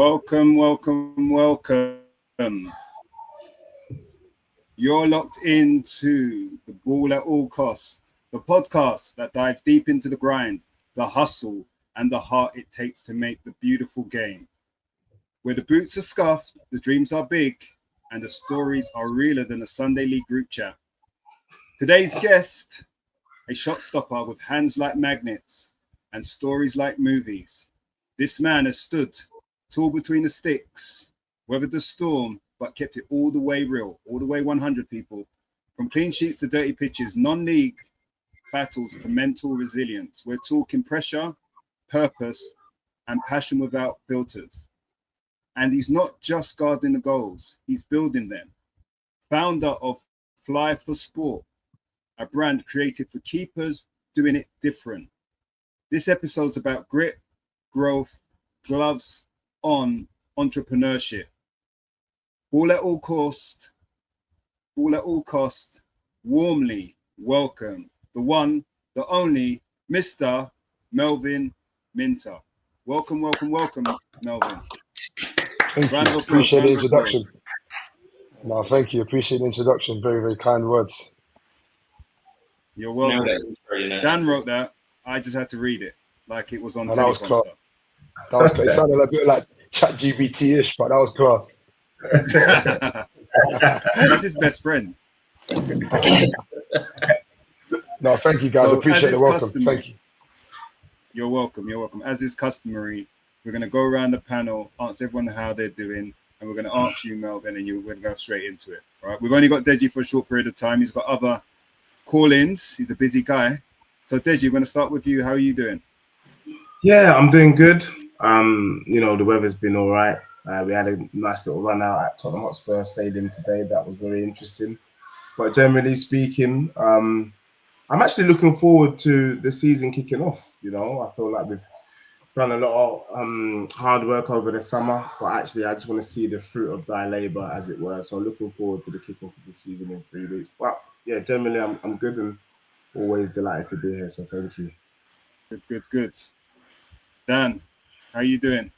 Welcome, welcome, welcome. You're locked into the Ball at All Cost, the podcast that dives deep into the grind, the hustle, and the heart it takes to make the beautiful game. Where the boots are scuffed, the dreams are big, and the stories are realer than a Sunday League group chat. Today's guest, a shot stopper with hands like magnets and stories like movies. This man has stood tall between the sticks, weathered the storm, but kept it all the way real, all the way 100 people. From clean sheets to dirty pitches, non-league battles to mental resilience. We're talking pressure, purpose, and passion without filters. And he's not just guarding the goals, he's building them. Founder of Fly for Sport, a brand created for keepers doing it different. This episode's about grit, growth, gloves on, entrepreneurship. Ball at all cost, warmly welcome the one, the only, Mr. Melvin Minter. Welcome, welcome, Melvin. Thank you. Appreciate the introduction. No, thank you. Appreciate the introduction. Very, very kind words. You're welcome. Dan wrote that. I just had to read it like it was on teleprompter. That was class. It sounded a bit like ChatGPT-ish, but that was class. That's his best friend. No, thank you guys. So appreciate the welcome. Thank you. You're welcome. You're welcome. As is customary, we're going to go around the panel, ask everyone how they're doing, and we're going to ask you, Melvin, and we're going to go straight into it. All right. We've only got Deji for a short period of time. He's got other call-ins. He's a busy guy. So Deji, we're going to start with you. How are you doing? Yeah, I'm doing good. The weather's been all right. We had a nice little run out at Tottenham Hotspur Stadium today. That was very interesting. But generally speaking, I'm actually looking forward to the season kicking off. I feel like we've done a lot of hard work over the summer, but actually I just want to see the fruit of thy labor, as it were. So looking forward to the kickoff of the season in 3 weeks. But yeah, generally I'm good and always delighted to be here. So thank you. Good. Dan, how are you doing?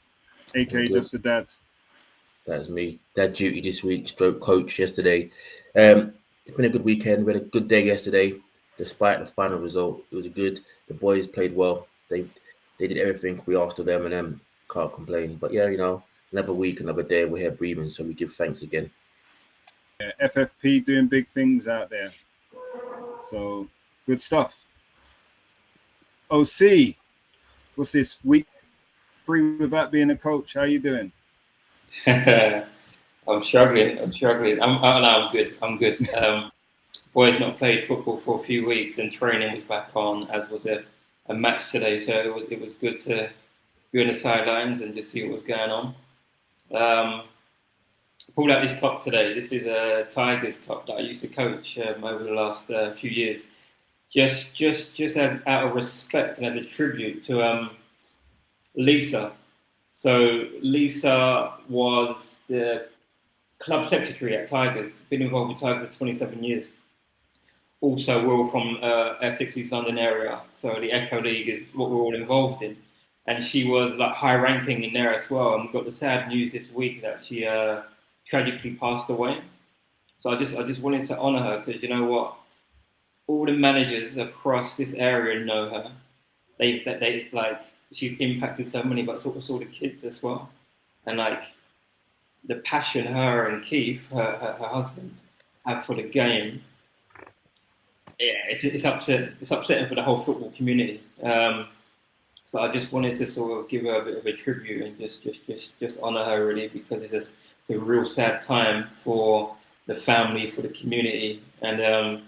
AKA just a dad. That's me. Dad duty this week, stroke coach yesterday. It's been a good weekend. We had a good day yesterday, despite the final result. It was good. The boys played well. They did everything we asked of them, and can't complain. But yeah, another week, another day, we're here breathing, so we give thanks again. Yeah, FFP doing big things out there. So good stuff. OC, what's this week 3 without being a coach? How are you doing? I'm struggling. I'm good. Boys not played football for a few weeks, and training was back on, as was a match today. So it was good to be on the sidelines and just see what was going on. Pulled out this top today. This is a Tigers top that I used to coach over the last few years. Just as out of respect and as a tribute to Lisa. So Lisa was the club secretary at Tigers, been involved with Tigers for 27 years. Also, we're all from Essex, East London area, so the Echo League is what we're all involved in. And she was like high ranking in there as well. And we got the sad news this week that she tragically passed away. So I just wanted to honour her, because you know what, all the managers across this area know her. They like, she's impacted so many, but sort of the kids as well. And like the passion her and Keith, her husband, have for the game. Yeah, it's upsetting for the whole football community. So I just wanted to sort of give her a bit of a tribute and just honour her really, because it's a real sad time for the family, for the community, and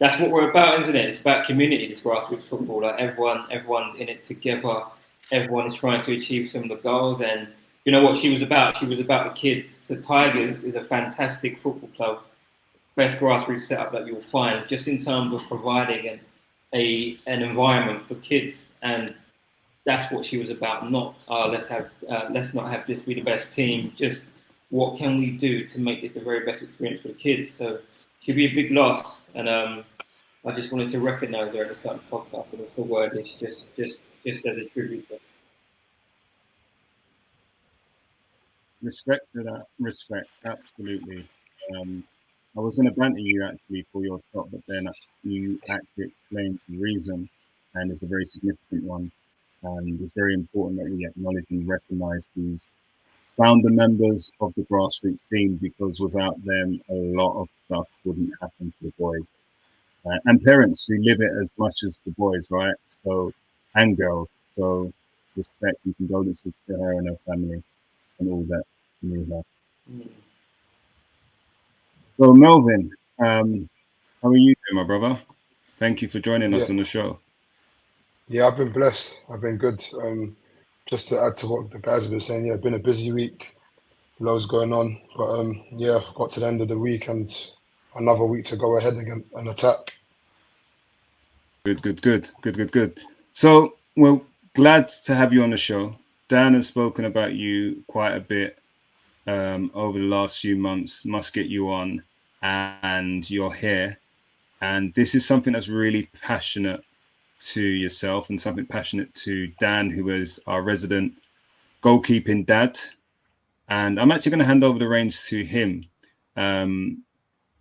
that's what we're about, isn't it? It's about community, this grassroots football. Like everyone's in it together. Everyone is trying to achieve some of the goals, and you know what she was about? She was about the kids. So Tigers is a fantastic football club, best grassroots setup that you'll find, just in terms of providing an environment for kids, and that's what she was about. Not let's not have this be the best team. Just what can we do to make this the very best experience for the kids? So she'd be a big loss, and I just wanted to recognise her at the start of the podcast for the word. It's just as a tribute. Respect for that. Respect, absolutely. I was going to banter you actually for your shot, but then you actually explained the reason, and it's a very significant one. And it's very important that we acknowledge and recognise these founder members of the grassroots team, because without them, a lot of stuff wouldn't happen to the boys. And parents who live it as much as the boys, right? So, and girls. So, respect and condolences to her and her family and all that. So, Melvin, how are you doing, my brother? Thank you for joining us Yeah, on the show. yeah, I've been blessed. I've been good. Just to add to what the guys have been saying, yeah, been a busy week, loads going on. But yeah, got to the end of the week and another week to go ahead again and attack. Good. So, we're glad to have you on the show. Dan has spoken about you quite a bit over the last few months. Must get you on, and you're here. And this is something that's really passionate to yourself and something passionate to Dan, who is our resident goalkeeping dad. And I'm actually going to hand over the reins to him.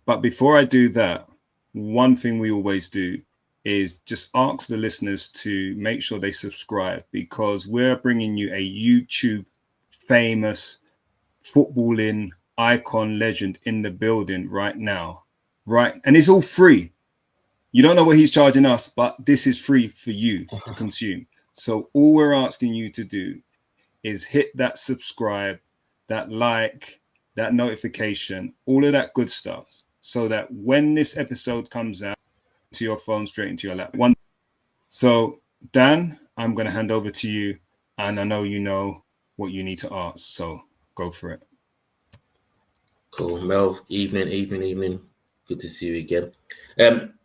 But before I do that, one thing we always do is just ask the listeners to make sure they subscribe, because we're bringing you a YouTube famous footballing icon legend in the building right now. Right. And it's all free. You don't know what he's charging us, but this is free for you to consume. So all we're asking you to do is hit that subscribe, that like, that notification, all of that good stuff, so that when this episode comes out to your phone, straight into your lap. So, Dan, I'm going to hand over to you, and I know you know what you need to ask, so go for it. Cool. Mel, evening. Good to see you again.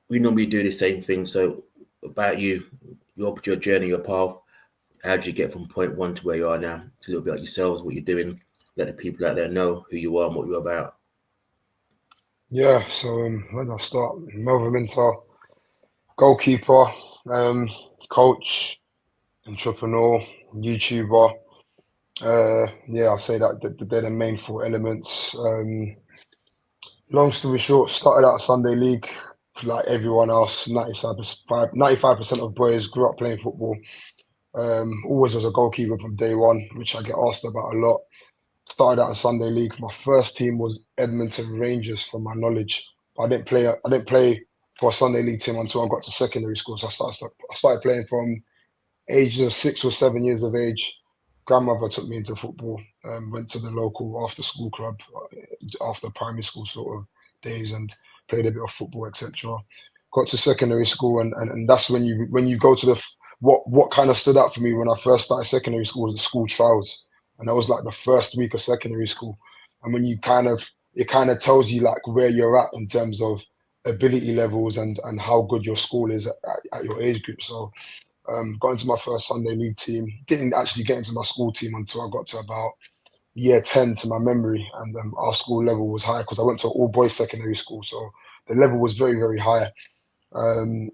We normally do the same thing. So about you, your journey, your path, how did you get from point one to where you are now? It's a little bit about yourselves, what you're doing. Let the people out there know who you are and what you're about. Yeah, so where do I start? Melvin Minter, goalkeeper, coach, entrepreneur, YouTuber. Yeah, I'll say that they're the main four elements. Long story short, started out Sunday League like everyone else. 95% of boys grew up playing football. Always was a goalkeeper from day one, which I get asked about a lot. Started out in Sunday League. My first team was Edmonton Rangers, from my knowledge. I didn't play for a Sunday League team until I got to secondary school. So I started playing from ages of 6 or 7 years of age. Grandmother took me into football. Went to the local after school club after primary school sort of days and played a bit of football, etc. Got to secondary school, and that's when you go to the what kind of stood out for me when I first started secondary school was the school trials, and that was like the first week of secondary school. And when it kind of tells you like where you're at in terms of ability levels and how good your school is at your age group. So got into my first Sunday League team. Didn't actually get into my school team until I got to about year 10 to my memory. And our school level was high because I went to an all boys secondary school. So the level was very, very high. And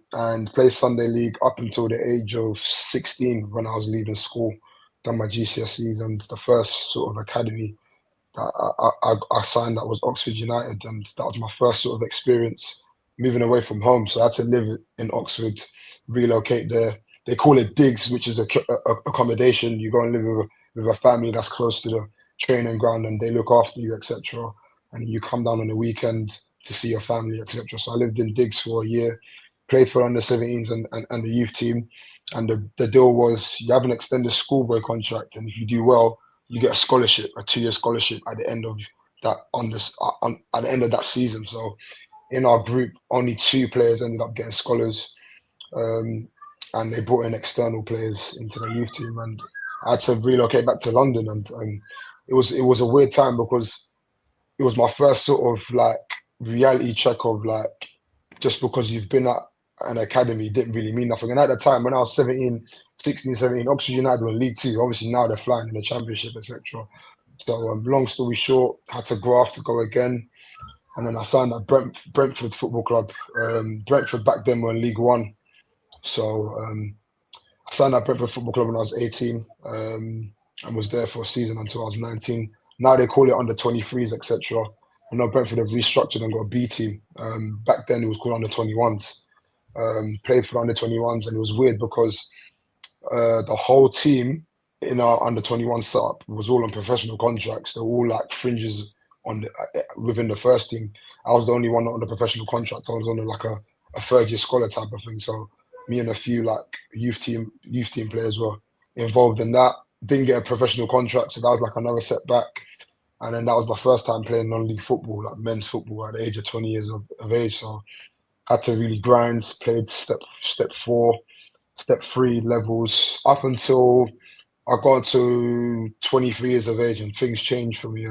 played Sunday League up until the age of 16 when I was leaving school. Done my GCSEs, and the first sort of academy that I signed that was Oxford United. And that was my first sort of experience moving away from home. So I had to live in Oxford, relocate there. They call it digs, which is a accommodation. You go and live with a family that's close to the training ground, and they look after you, etc. And you come down on the weekend to see your family, etc. So I lived in digs for a year, played for under 17s and the youth team. And the deal was you have an extended schoolboy contract, and if you do well, you get a scholarship, a 2-year scholarship at the end of that at the end of that season. So in our group, only 2 players ended up getting scholars. And they brought in external players into the youth team, and I had to relocate back to London. And it was a weird time because it was my first sort of like reality check of like, just because you've been at an academy didn't really mean nothing. And at the time when I was 16, 17, Oxford United were in League Two. Obviously now they're flying in the Championship, etc. So long story short, had to graft to go again. And then I signed at Brentford Football Club. Brentford back then were in League One. So I signed at Brentford Football Club when I was 18 and was there for a season until I was 19. Now they call it under 23s, etc. I know Brentford have restructured and got a B team. Back then it was called under 21s. Played for the under 21s, and it was weird because the whole team in our under 21 setup was all on professional contracts. They were all like fringes on within the first team. I was the only one on the professional contract. I was on like a third year scholar type of thing. So me and a few like youth team players were involved in that. Didn't get a professional contract, so that was like another setback. And then that was my first time playing non-league football, like men's football, at the age of 20 years of age. So had to really grind. Played step 4, step 3 levels up until I got to 23 years of age, and things changed for me.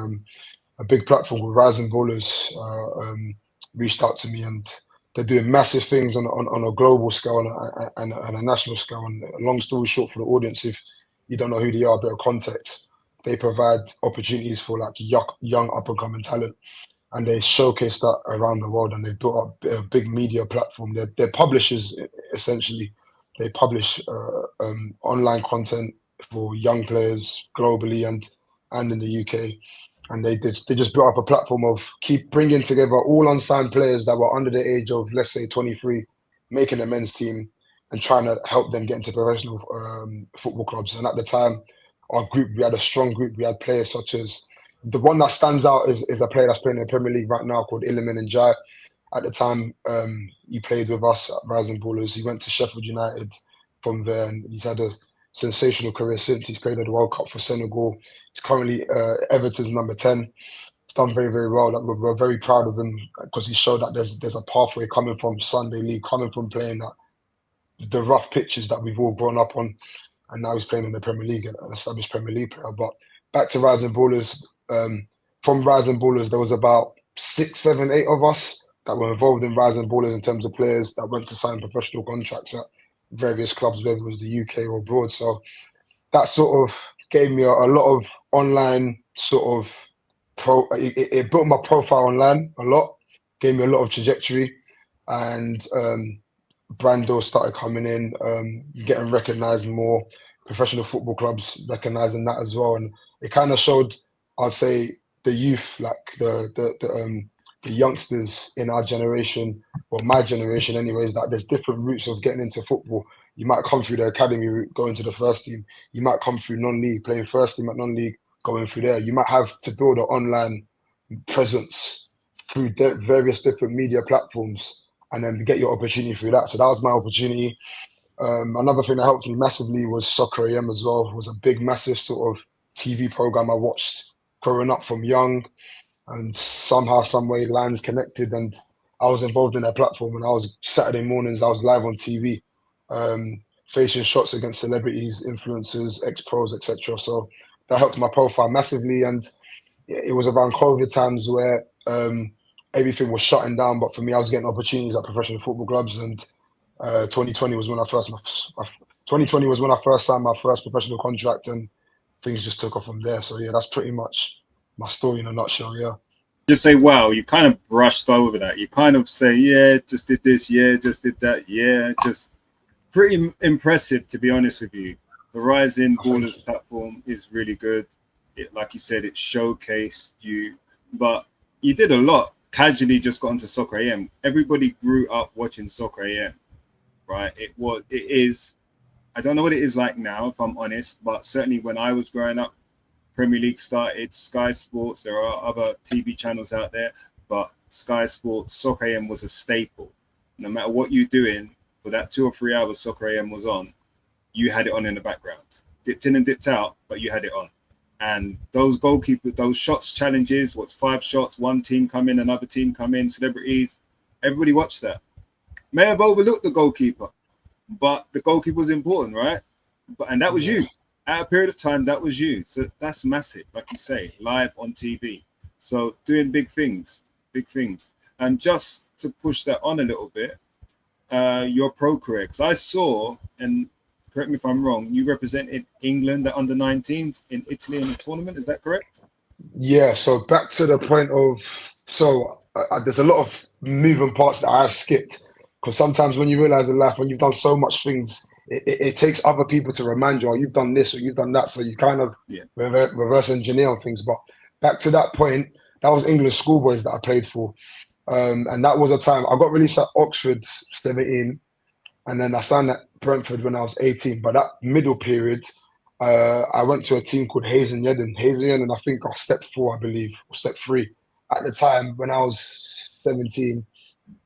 A big platform called Rising Ballers reached out to me, and they're doing massive things on a global scale and a national scale. And long story short, for the audience, if you don't know who they are, a bit of context, they provide opportunities for like young up and coming talent, and they showcase that around the world. And they built up a big media platform. They're publishers essentially. They publish online content for young players globally and in the UK. And they just built up a platform of keep bringing together all unsigned players that were under the age of, let's say, 23, making a men's team and trying to help them get into professional football clubs. And at the time, our group, we had a strong group. We had players such as, the one that stands out is a player that's playing in the Premier League right now called Iliman Ndiaye. At the time, he played with us at Rising Ballers. He went to Sheffield United from there, and he's had a sensational career since. He's played at the World Cup for Senegal. He's currently Everton's number 10. He's done very, very well. Like, we're very proud of him because he showed that there's a pathway coming from Sunday League, coming from playing at the rough pitches that we've all grown up on, and now he's playing in the Premier League, an established Premier League player. But back to Rising Ballers. From Rising Ballers, there was about 6, 7, 8 of us that were involved in Rising Ballers in terms of players that went to sign professional contracts at various clubs, whether it was the UK or abroad. So that sort of gave me a lot of online sort of it built my profile online a lot, gave me a lot of trajectory, and brand deals started coming in, getting recognised more, professional football clubs recognising that as well. And it kind of showed, I'd say, the youth, like the youngsters in our generation, or my generation anyways, that there's different routes of getting into football. You might come through the academy route, going to the first team. You might come through non-league, playing first team at non-league, going through there. You might have to build an online presence through various different media platforms and then get your opportunity through that. So that was my opportunity. Another thing that helped me massively was Soccer AM as well. It was a big, massive sort of TV program I watched growing up from young, and somehow, some way, lines connected, and I was involved in their platform. And I was Saturday mornings, I was live on TV, facing shots against celebrities, influencers, ex-pros, etc. So that helped my profile massively. And it was around COVID times where everything was shutting down, but for me, I was getting opportunities at professional football clubs. And 2020 was when I first signed my first professional contract, and things just took off from there. So yeah, that's pretty much my story in a nutshell. Yeah. Just say, wow, you kind of brushed over that. You kind of say, yeah, just did this, yeah, just did that, yeah, just pretty impressive, to be honest with you. The Rising Ballers platform is really good. Like you said, it showcased you, but you did a lot. Casually just got into Soccer AM. Everybody grew up watching Soccer AM, right? It is, I don't know what it is like now, if I'm honest, but certainly when I was growing up, Premier League started, Sky Sports, there are other TV channels out there, but Sky Sports, Soccer AM was a staple. No matter what you're doing, for that 2 or 3 hours Soccer AM was on, you had it on in the background. Dipped in and dipped out, but you had it on. And those goalkeepers, those shots challenges, 5 shots, one team come in, another team come in, celebrities, everybody watched that. May have overlooked the goalkeeper, but the goalkeeper was important, right? And that was you. At a period of time, that was you. So that's massive, like you say, live on TV. So doing big things. And just to push that on a little bit, your pro career, because I saw, and correct me if I'm wrong, you represented England at under-19s in Italy in a tournament. Is that correct? Yeah. So back to the point of, there's a lot of moving parts that I've skipped, because sometimes when you realize in life, when you've done so much things, it takes other people to remind you, oh, you've done this or you've done that. So you kind of reverse engineer on things. But back to that point, that was England schoolboys that I played for. And that was a time I got released at Oxford 17, and then I signed at Brentford when I was 18. But that middle period, I went to a team called Hayes and Yedden. Hayes and Yedden, I think, got step 4, I believe, or step 3. At the time, when I was 17,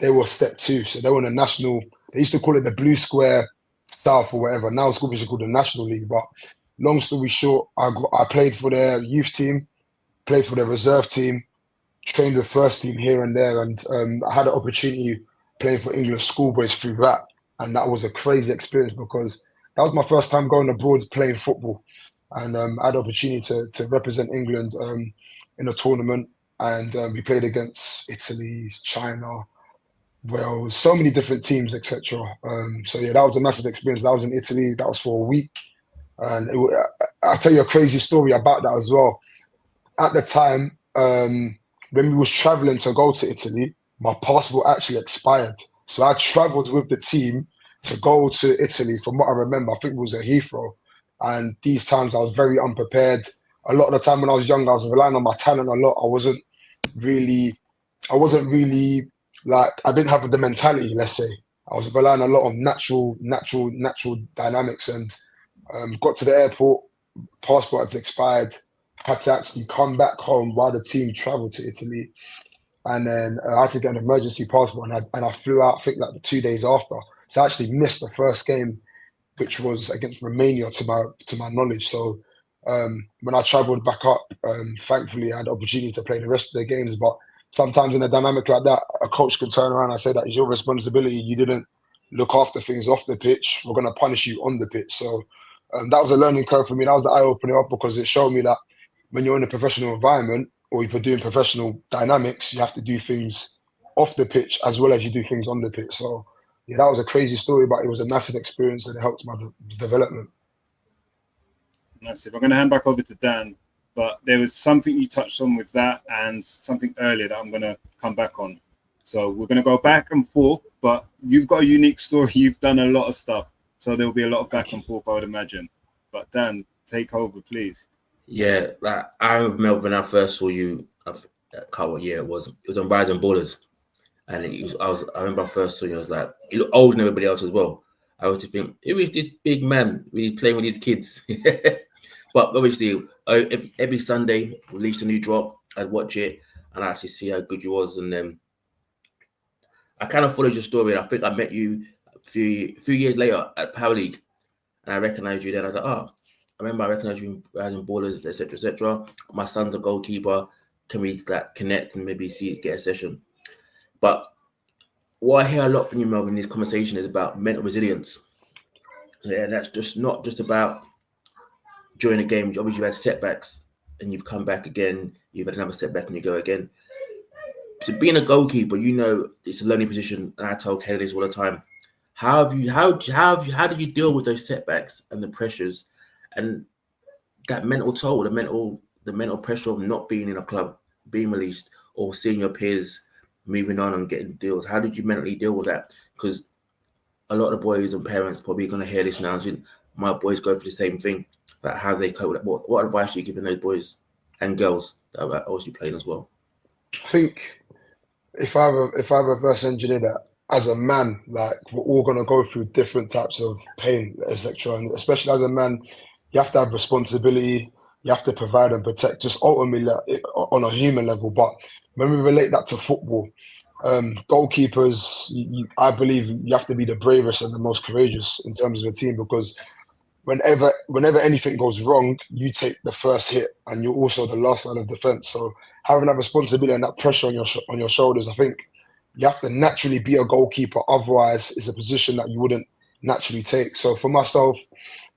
they were step 2. So they were in a national, they used to call it the Blue Square South or whatever. Now it's obviously called the National League. But long story short, I played for their youth team, played for their reserve team, trained with first team here and there. And I had an opportunity playing for England schoolboys through that. And that was a crazy experience because that was my first time going abroad playing football. And I had the opportunity to represent England in a tournament. And we played against Italy, China, Wales, so many different teams, etc. So yeah, that was a massive experience. That was in Italy. That was for a week. And I'll tell you a crazy story about that as well. At the time, when we was traveling to go to Italy, my passport actually expired. So I traveled with the team to go to Italy. From what I remember, I think it was at Heathrow. And these times I was very unprepared. A lot of the time when I was young, I was relying on my talent a lot. I wasn't really like, I didn't have the mentality, let's say. I was relying a lot on natural dynamics, and got to the airport, passport had expired, had to actually come back home while the team traveled to Italy. And then I had to get an emergency passport, and I flew out, I think, like the 2 days after. So I actually missed the first game, which was against Romania, to my knowledge. So when I travelled back up, thankfully I had the opportunity to play the rest of the games. But sometimes in a dynamic like that, a coach can turn around and say that it's your responsibility. You didn't look after things off the pitch. We're going to punish you on the pitch. So that was a learning curve for me. That was an eye-opener up, because it showed me that when you're in a professional environment, or if you're doing professional dynamics, you have to do things off the pitch as well as you do things on the pitch. So yeah, that was a crazy story, but it was a massive experience and it helped my development. Massive. I'm going to hand back over to Dan, but there was something you touched on with that and something earlier that I'm going to come back on. So we're going to go back and forth, but you've got a unique story. You've done a lot of stuff. So there will be a lot of back and forth, I would imagine. But Dan, take over, please. Yeah, like I remember, Melvin, I first saw you, I can't remember what year it was. It was on Rising Ballers. And I remember I first saw you, I was like, you look older than everybody else as well. I was to think, who is this big man really playing with these kids? But obviously, every Sunday, release a new drop, I'd watch it and I actually see how good you was. And then I kind of followed your story. And I think I met you a few years later at Power League. And I recognized you then. I was like, oh, I remember I recognized you in Rising Ballers, etc., etc. My son's a goalkeeper. Can we like connect and maybe get a session? But what I hear a lot from you, Melvin, in this conversation is about mental resilience. Yeah, that's just not just about during a game. Obviously, you had setbacks and you've come back again. You've had another setback and you go again. So being a goalkeeper, you know, it's a learning position. And I tell Kelly this all the time. How do you deal with those setbacks and the pressures and that mental toll, the mental pressure of not being in a club, being released, or seeing your peers moving on and getting deals? How did you mentally deal with that? Because a lot of boys and parents probably going to hear this now and think, my boys go through the same thing. Like how they cope with that. What advice are you giving those boys and girls that are also playing as well? I think if I reverse engineer that, as a man, like, we're all gonna go through different types of pain, etc. And especially as a man, you have to have responsibility. You have to provide and protect, just ultimately on a human level. But when we relate that to football, goalkeepers, I believe you have to be the bravest and the most courageous in terms of a team, because whenever anything goes wrong, you take the first hit, and you're also the last line of defense. So having that responsibility and that pressure on your shoulders, I think you have to naturally be a goalkeeper. Otherwise, it's a position that you wouldn't naturally take. So for myself,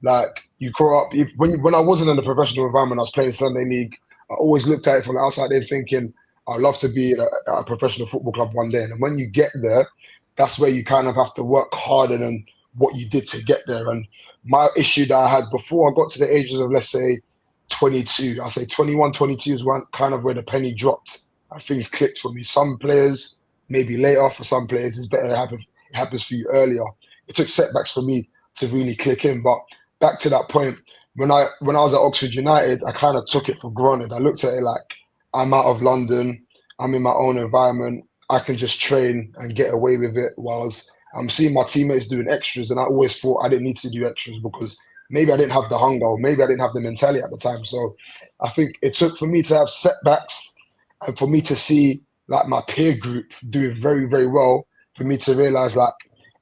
like, you grow up, when I wasn't in the professional environment, I was playing Sunday League, I always looked at it from the outside in thinking, I'd love to be at a professional football club one day. And when you get there, that's where you kind of have to work harder than what you did to get there. And my issue that I had before I got to the ages of, let's say, 22, I say 21, 22 is kind of where the penny dropped and things clicked for me. Some players, maybe later. For some players, it's better it happens for you earlier. It took setbacks for me to really click in. But back to that point, when I was at Oxford United, I kind of took it for granted. I looked at it like I'm out of London, I'm in my own environment, I can just train and get away with it, whilst I'm seeing my teammates doing extras, and I always thought I didn't need to do extras because maybe I didn't have the hunger, or maybe I didn't have the mentality at the time. So I think it took for me to have setbacks and for me to see like my peer group doing very, very well, for me to realize like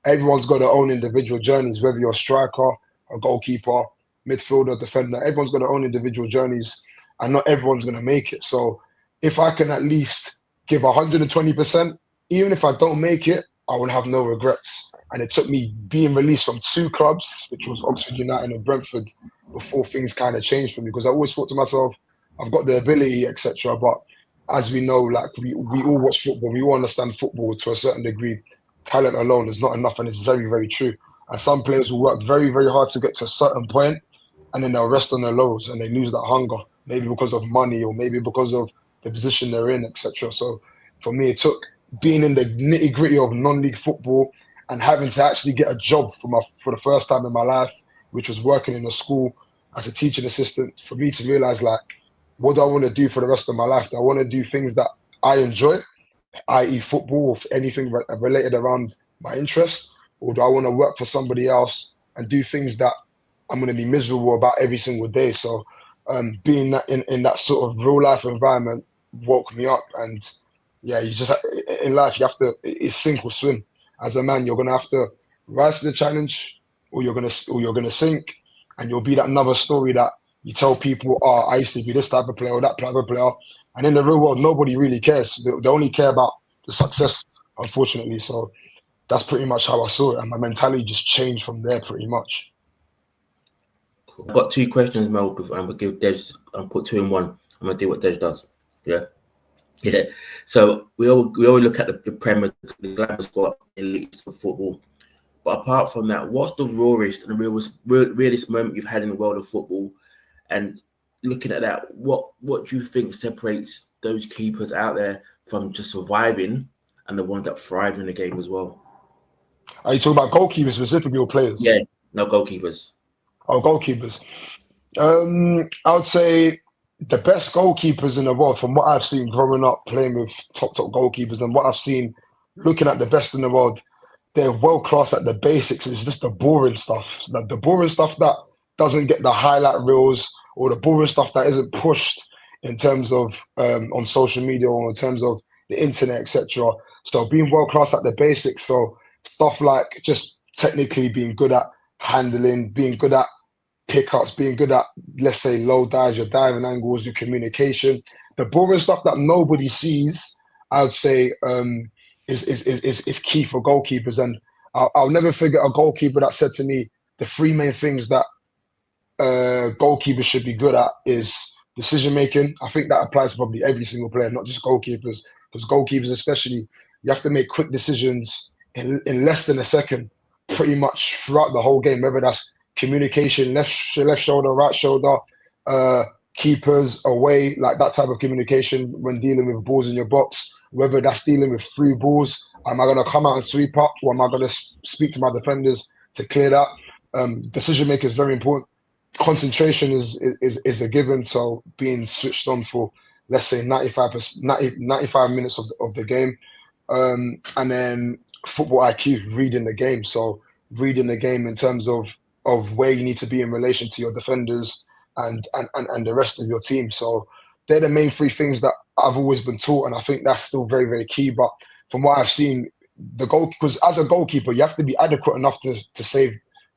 everyone's got their own individual journeys, whether you're a striker, a goalkeeper, midfielder, defender, everyone's got their own individual journeys, and not everyone's going to make it. So if I can at least give 120%, even if I don't make it, I will have no regrets. And it took me being released from 2 clubs, which was Oxford United and Brentford, before things kind of changed for me, because I always thought to myself, I've got the ability, etc. But as we know, like we all watch football, we all understand football to a certain degree. Talent alone is not enough, and it's very, very true. And some players will work very, very hard to get to a certain point, and then they'll rest on their laurels and they lose that hunger, maybe because of money or maybe because of the position they're in, etc. So for me, it took being in the nitty gritty of non-league football and having to actually get a job for the first time in my life, which was working in a school as a teaching assistant, for me to realize like, what do I want to do for the rest of my life? Do I want to do things that I enjoy, i.e. football, or anything related around my interest, or do I want to work for somebody else and do things that I'm going to be miserable about every single day? So being that in that sort of real life environment woke me up. And yeah, you just in life, you have to, it's sink or swim. As a man, you're going to have to rise to the challenge, or you're going to sink, and you'll be that another story that you tell people, oh, I used to be this type of player or that type of player. And in the real world, nobody really cares. They only care about the success, unfortunately. So that's pretty much how I saw it. And my mentality just changed from there pretty much. Cool. I've got 2 questions, Mel. I'm going to give Des, I'll put 2 in 1. I'm going to do what Des does. Yeah. Yeah. So we all look at the Premier, the glamour spot, elites of football. But apart from that, what's the rawest and the realest moment you've had in the world of football? And looking at that, what do you think separates those keepers out there from just surviving and the ones that thrive in the game as well? Are you talking about goalkeepers specifically or players? Yeah, no, goalkeepers. Oh, goalkeepers. I would say the best goalkeepers in the world, from what I've seen growing up playing with top goalkeepers, and what I've seen looking at the best in the world, they're world class at the basics. It's just the boring stuff, the boring stuff that doesn't get the highlight reels, or the boring stuff that isn't pushed in terms of on social media or in terms of the internet, etc. So being world class at the basics, so stuff like just technically being good at handling, being good at pickups, being good at, let's say, low dives, your diving angles, your communication, the boring stuff that nobody sees, I would say is key for goalkeepers. And I'll never forget a goalkeeper that said to me, the 3 main things that goalkeepers should be good at is decision making. I think that applies to probably every single player, not just goalkeepers, because goalkeepers especially, you have to make quick decisions in less than a second, pretty much throughout the whole game, whether that's communication, left shoulder, right shoulder, keepers away, like that type of communication when dealing with balls in your box, whether that's dealing with through balls. Am I going to come out and sweep up, or am I going to speak to my defenders to clear that? Decision making is very important. Concentration is a given. So being switched on for, let's say, 95 minutes of the game. And then football IQ, reading the game. So reading the game in terms of where you need to be in relation to your defenders and the rest of your team. So they're the main 3 things that I've always been taught, and I think that's still very, very key. But from what I've seen, because as a goalkeeper, you have to be adequate enough to save,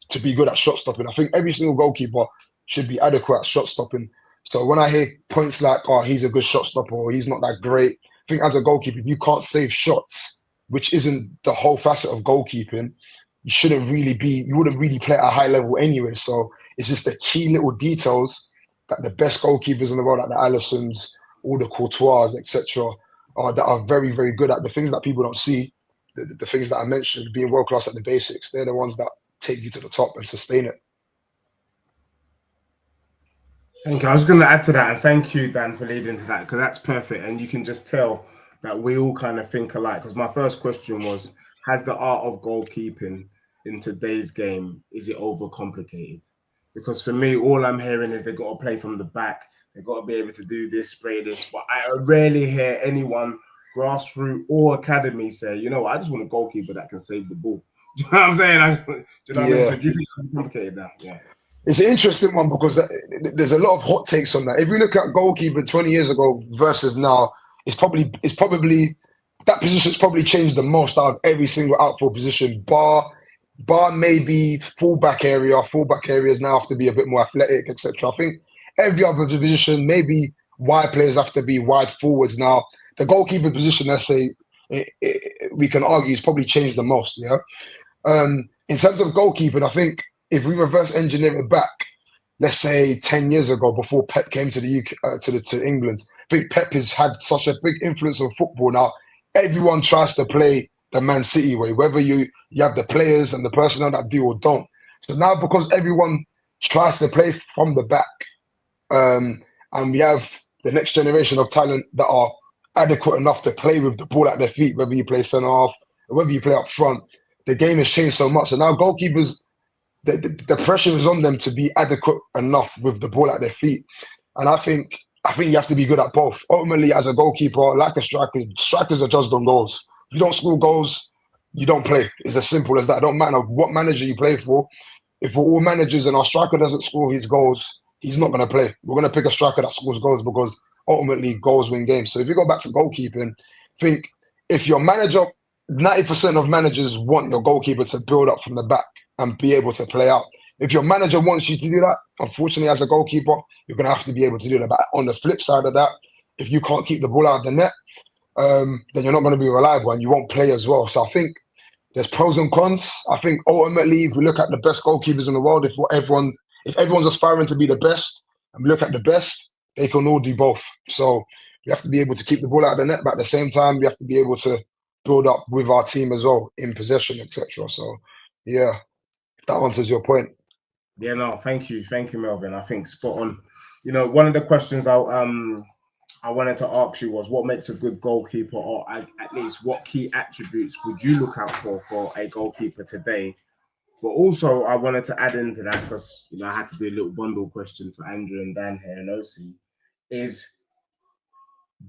to be good at shot stopping. I think every single goalkeeper should be adequate at shot stopping. So when I hear points like, oh, he's a good shot stopper, or he's not that great, I think as a goalkeeper, if you can't save shots, which isn't the whole facet of goalkeeping, you wouldn't really play at a high level anyway. So it's just the key little details that the best goalkeepers in the world, like the Alissons, all the Courtois, etc., that are very, very good at the things that people don't see, the things that I mentioned, being world class at the basics. They're the ones that take you to the top and sustain it. Thank you. I was going to add to that, and thank you, Dan, for leading to that, because that's perfect. And you can just tell that we all kind of think alike. Because my first question was, has the art of goalkeeping in today's game, is it overcomplicated? Because for me, all I'm hearing is they got to play from the back. They got to be able to do this, spray this. But I rarely hear anyone, grassroots or academy, say, you know, I just want a goalkeeper that can save the ball. Do you know what I'm saying? Do you know what I mean? So do you think it's complicated now? Yeah. It's an interesting one because there's a lot of hot takes on that. If you look at goalkeeper 20 years ago versus now, it's probably that position's probably changed the most out of every single outfield position, bar maybe fullback area. Fullback areas now have to be a bit more athletic, etc. I think every other position, maybe wide players have to be wide forwards now. The goalkeeper position, let's say, we can argue, is probably changed the most. Yeah. In terms of goalkeeping, I think if we reverse engineer it back, let's say 10 years ago, before Pep came to the UK, to England, I think Pep has had such a big influence on football now. Everyone tries to play the Man City way, whether you have the players and the personnel that do or don't. So now, because everyone tries to play from the back, and we have the next generation of talent that are adequate enough to play with the ball at their feet, whether you play centre half or whether you play up front, the game has changed so much. So now goalkeepers, the pressure is on them to be adequate enough with the ball at their feet. And I think you have to be good at both. Ultimately, as a goalkeeper, like a striker, strikers are judged on goals. If you don't score goals, you don't play. It's as simple as that. It don't matter what manager you play for. If we're all managers and our striker doesn't score his goals, he's not going to play. We're going to pick a striker that scores goals because ultimately goals win games. So if you go back to goalkeeping, I think if your manager, 90% of managers want your goalkeeper to build up from the back and be able to play out. If your manager wants you to do that, unfortunately, as a goalkeeper, you're going to have to be able to do that. But on the flip side of that, if you can't keep the ball out of the net, then you're not going to be reliable and you won't play as well. So I think there's pros and cons. I think ultimately, if we look at the best goalkeepers in the world, if everyone's aspiring to be the best, and we look at the best, they can all do both. So we have to be able to keep the ball out of the net, but at the same time, we have to be able to build up with our team as well in possession, etc. So yeah, that answers your point. Yeah, no, thank you, Melvin. I think spot on. You know, one of the questions I wanted to ask you was, what makes a good goalkeeper, or at least what key attributes would you look out for a goalkeeper today? But also, I wanted to add into that because I had to do a little bundle question for Andrew and Dan here and OC. Is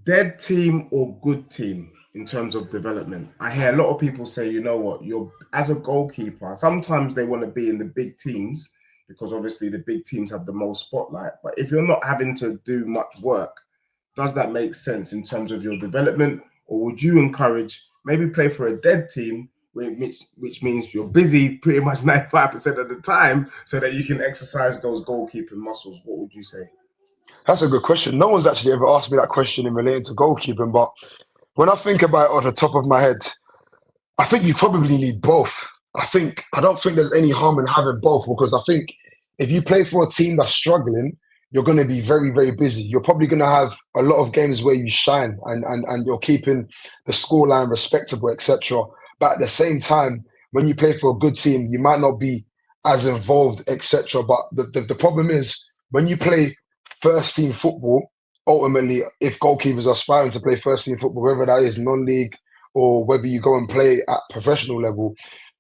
dead team or good team in terms of development? I hear a lot of people say, you know what, you're as a goalkeeper, sometimes they want to be in the big teams because obviously the big teams have the most spotlight. But if you're not having to do much work, does that make sense in terms of your development? Or would you encourage maybe play for a dead team, which means you're busy pretty much 95% of the time so that you can exercise those goalkeeping muscles? What would you say? That's a good question. No one's actually ever asked me that question in relating to goalkeeping, but when I think about it off the top of my head, I think you probably need both. I don't think there's any harm in having both, because I think if you play for a team that's struggling, you're going to be very, very busy. You're probably going to have a lot of games where you shine and you're keeping the scoreline respectable, etc. But at the same time, when you play for a good team, you might not be as involved, etc. But the problem is when you play first team football, ultimately, if goalkeepers are aspiring to play first team football, whether that is non-league or whether you go and play at professional level,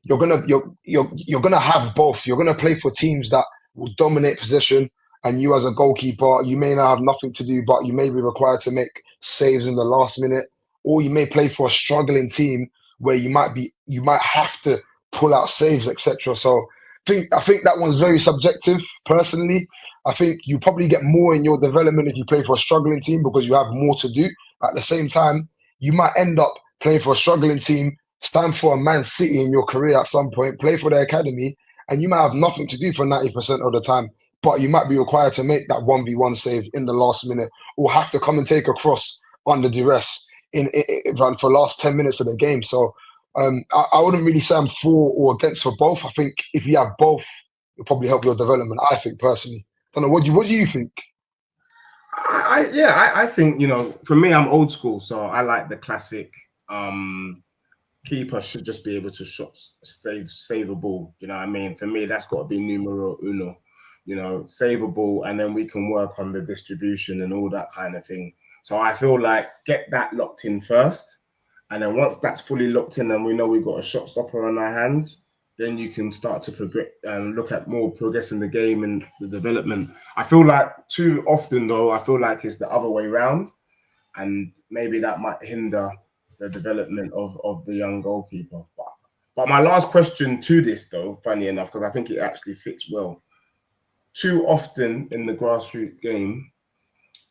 you're gonna have both. You're gonna play for teams that will dominate possession, and you as a goalkeeper, you may not have nothing to do, but you may be required to make saves in the last minute, or you may play for a struggling team where you might have to pull out saves, etc. So I think that one's very subjective. Personally, I think you probably get more in your development if you play for a struggling team because you have more to do. At the same time, you might end up playing for a struggling team, stand for a Man City in your career at some point, play for the academy, and you might have nothing to do for 90% of the time, but you might be required to make that 1v1 save in the last minute or have to come and take a cross under duress for the last 10 minutes of the game. So I wouldn't really say I'm for or against for both. I think if you have both, it'll probably help your development, I think, personally. I don't know, what do you think? I think, for me, I'm old school, so I like the classic keeper should just be able to save a ball. You know what I mean? For me, that's got to be numero uno. Save a ball, and then we can work on the distribution and all that kind of thing. So I feel like get that locked in first, and then once that's fully locked in and we know we've got a shot stopper on our hands, then you can start to progress and look at more progress in the game and the development. I feel like too often, though, I feel like it's the other way around, and maybe that might hinder the development of the young goalkeeper. But my last question to this, though, funny enough, because I think it actually fits well. Too often in the grassroots game,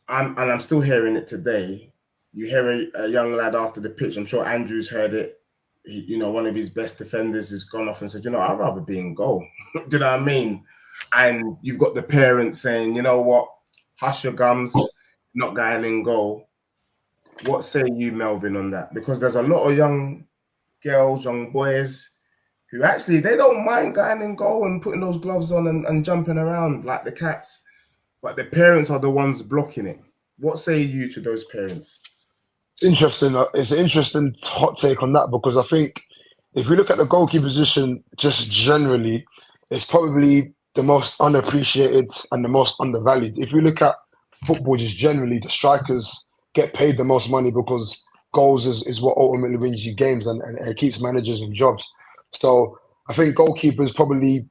I'm still hearing it today. You hear a young lad after the pitch. I'm sure Andrew's heard it. One of his best defenders has gone off and said, I'd rather be in goal. Do you know what I mean? And you've got the parents saying, you know what, hush your gums, not going in goal. What say you, Melvin, on that? Because there's a lot of young girls, young boys who actually, they don't mind going in goal and putting those gloves on and jumping around like the cats, but the parents are the ones blocking it. What say you to those parents? It's interesting. It's an interesting hot take on that, because I think if we look at the goalkeeper position just generally, it's probably the most unappreciated and the most undervalued. If we look at football just generally, the strikers get paid the most money because goals is what ultimately wins you games and it keeps managers in jobs. So I think goalkeepers probably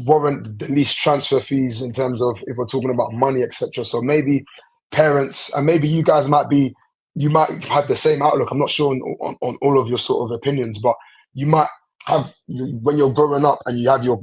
warrant the least transfer fees in terms of if we're talking about money, etc. So maybe parents, and maybe you guys you might have the same outlook. I'm not sure on all of your sort of opinions, but you might have, when you're growing up and you have your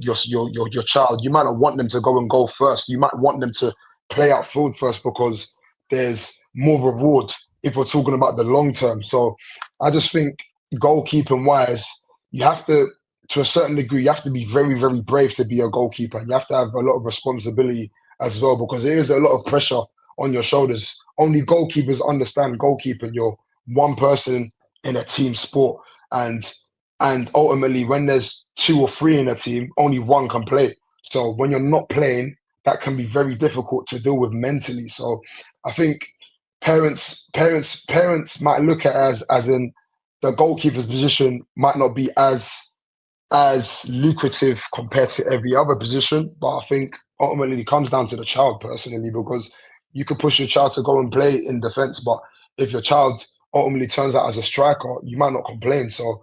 child, you might not want them to go and goal first. You might want them to play outfield first because there's more reward if we're talking about the long term. So I just think goalkeeping wise, you have to a certain degree, you have to be very, very brave to be a goalkeeper. And you have to have a lot of responsibility as well, because there is a lot of pressure on your shoulders. Only goalkeepers understand goalkeeping. You're one person in a team sport. And ultimately, when there's 2 or 3 in a team, only one can play. So when you're not playing, that can be very difficult to deal with mentally. So I think parents might look at it as in the goalkeeper's position might not be as lucrative compared to every other position, but I think ultimately it comes down to the child personally, because you could push your child to go and play in defense, but if your child ultimately turns out as a striker, you might not complain. So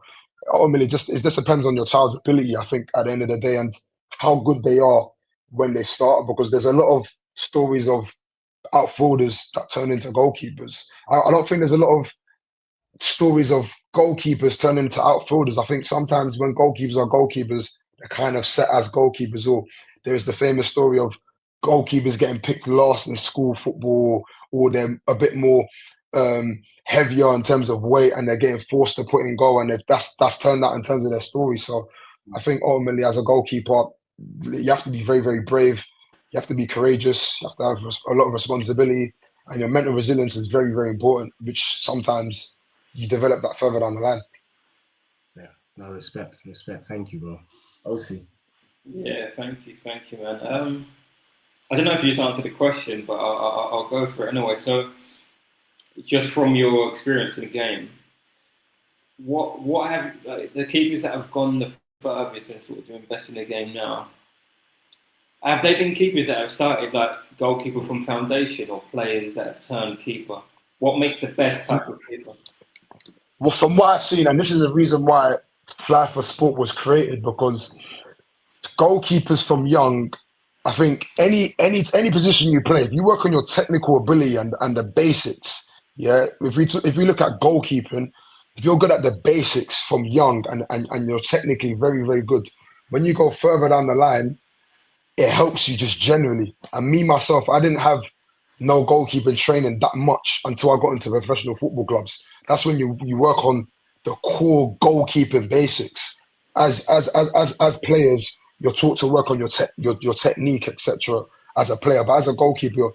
ultimately, it just depends on your child's ability, I think, at the end of the day, and how good they are when they start, because there's a lot of stories of outfielders that turn into goalkeepers. I don't think there's a lot of stories of goalkeepers turning into outfielders. I think sometimes when goalkeepers are goalkeepers, they're kind of set as goalkeepers. Or there is the famous story of goalkeepers getting picked last in school football, or they're a bit more heavier in terms of weight and they're getting forced to put in goal, and if that's turned out in terms of their story. So I think ultimately as a goalkeeper, you have to be very, very brave. You have to be courageous. You have to have a lot of responsibility, and your mental resilience is very, very important, which sometimes you develop that further down the line. Yeah, no, respect. Thank you, bro. OC. Yeah, thank you, man. I don't know if you just answered the question, but I'll go for it anyway. So, just from your experience in the game, what have the keepers that have gone the furthest and sort of doing best in the game now? Have they been keepers that have started like goalkeeper from foundation, or players that have turned keeper? What makes the best type of keeper? Well, from what I've seen, and this is the reason why Fly for Sport was created, because goalkeepers from young, I think any position you play, if you work on your technical ability and the basics, yeah. If we look at goalkeeping, if you're good at the basics from young and you're technically very, very good, when you go further down the line, it helps you just generally. And me myself, I didn't have no goalkeeping training that much until I got into professional football clubs. That's when you work on the core goalkeeping basics. As players, you're taught to work on your technique, etc. As a player, but as a goalkeeper,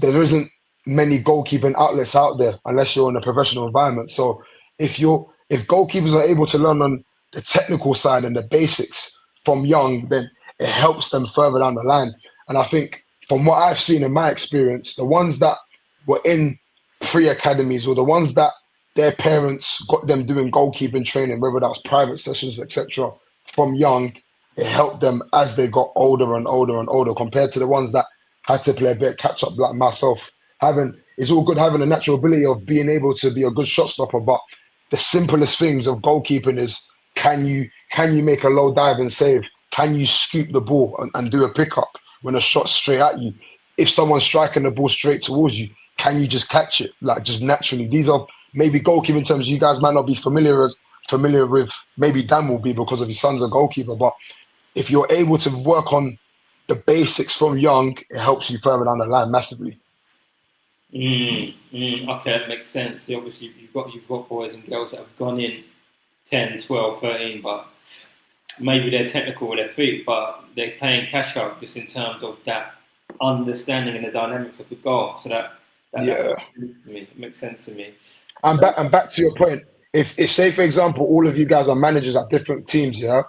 there isn't many goalkeeping outlets out there unless you're in a professional environment. So if goalkeepers are able to learn on the technical side and the basics from young, then it helps them further down the line. And I think from what I've seen in my experience, the ones that were in pre-academies, or the ones that their parents got them doing goalkeeping training, whether that was private sessions, etc., from young, it helped them as they got older and older and older, compared to the ones that had to play a bit of catch up, like myself. It's all good having a natural ability of being able to be a good shot stopper, but the simplest things of goalkeeping is, can you Can you make a low dive and save? Can you scoop the ball and do a pickup when a shot's straight at you? If someone's striking the ball straight towards you, can you just catch it, like just naturally? These are maybe goalkeeping terms you guys might not be familiar with. Maybe Dan will be because of his son's a goalkeeper. But if you're able to work on the basics from young, it helps you further down the line massively. Okay, that makes sense. Obviously, you've got boys and girls that have gone in 10, 12, 13, but maybe they're technical with their feet, but they're playing catch up just in terms of that understanding and the dynamics of the goal. So that makes sense to me. And back to your point, if say for example all of you guys are managers at different teams, yeah,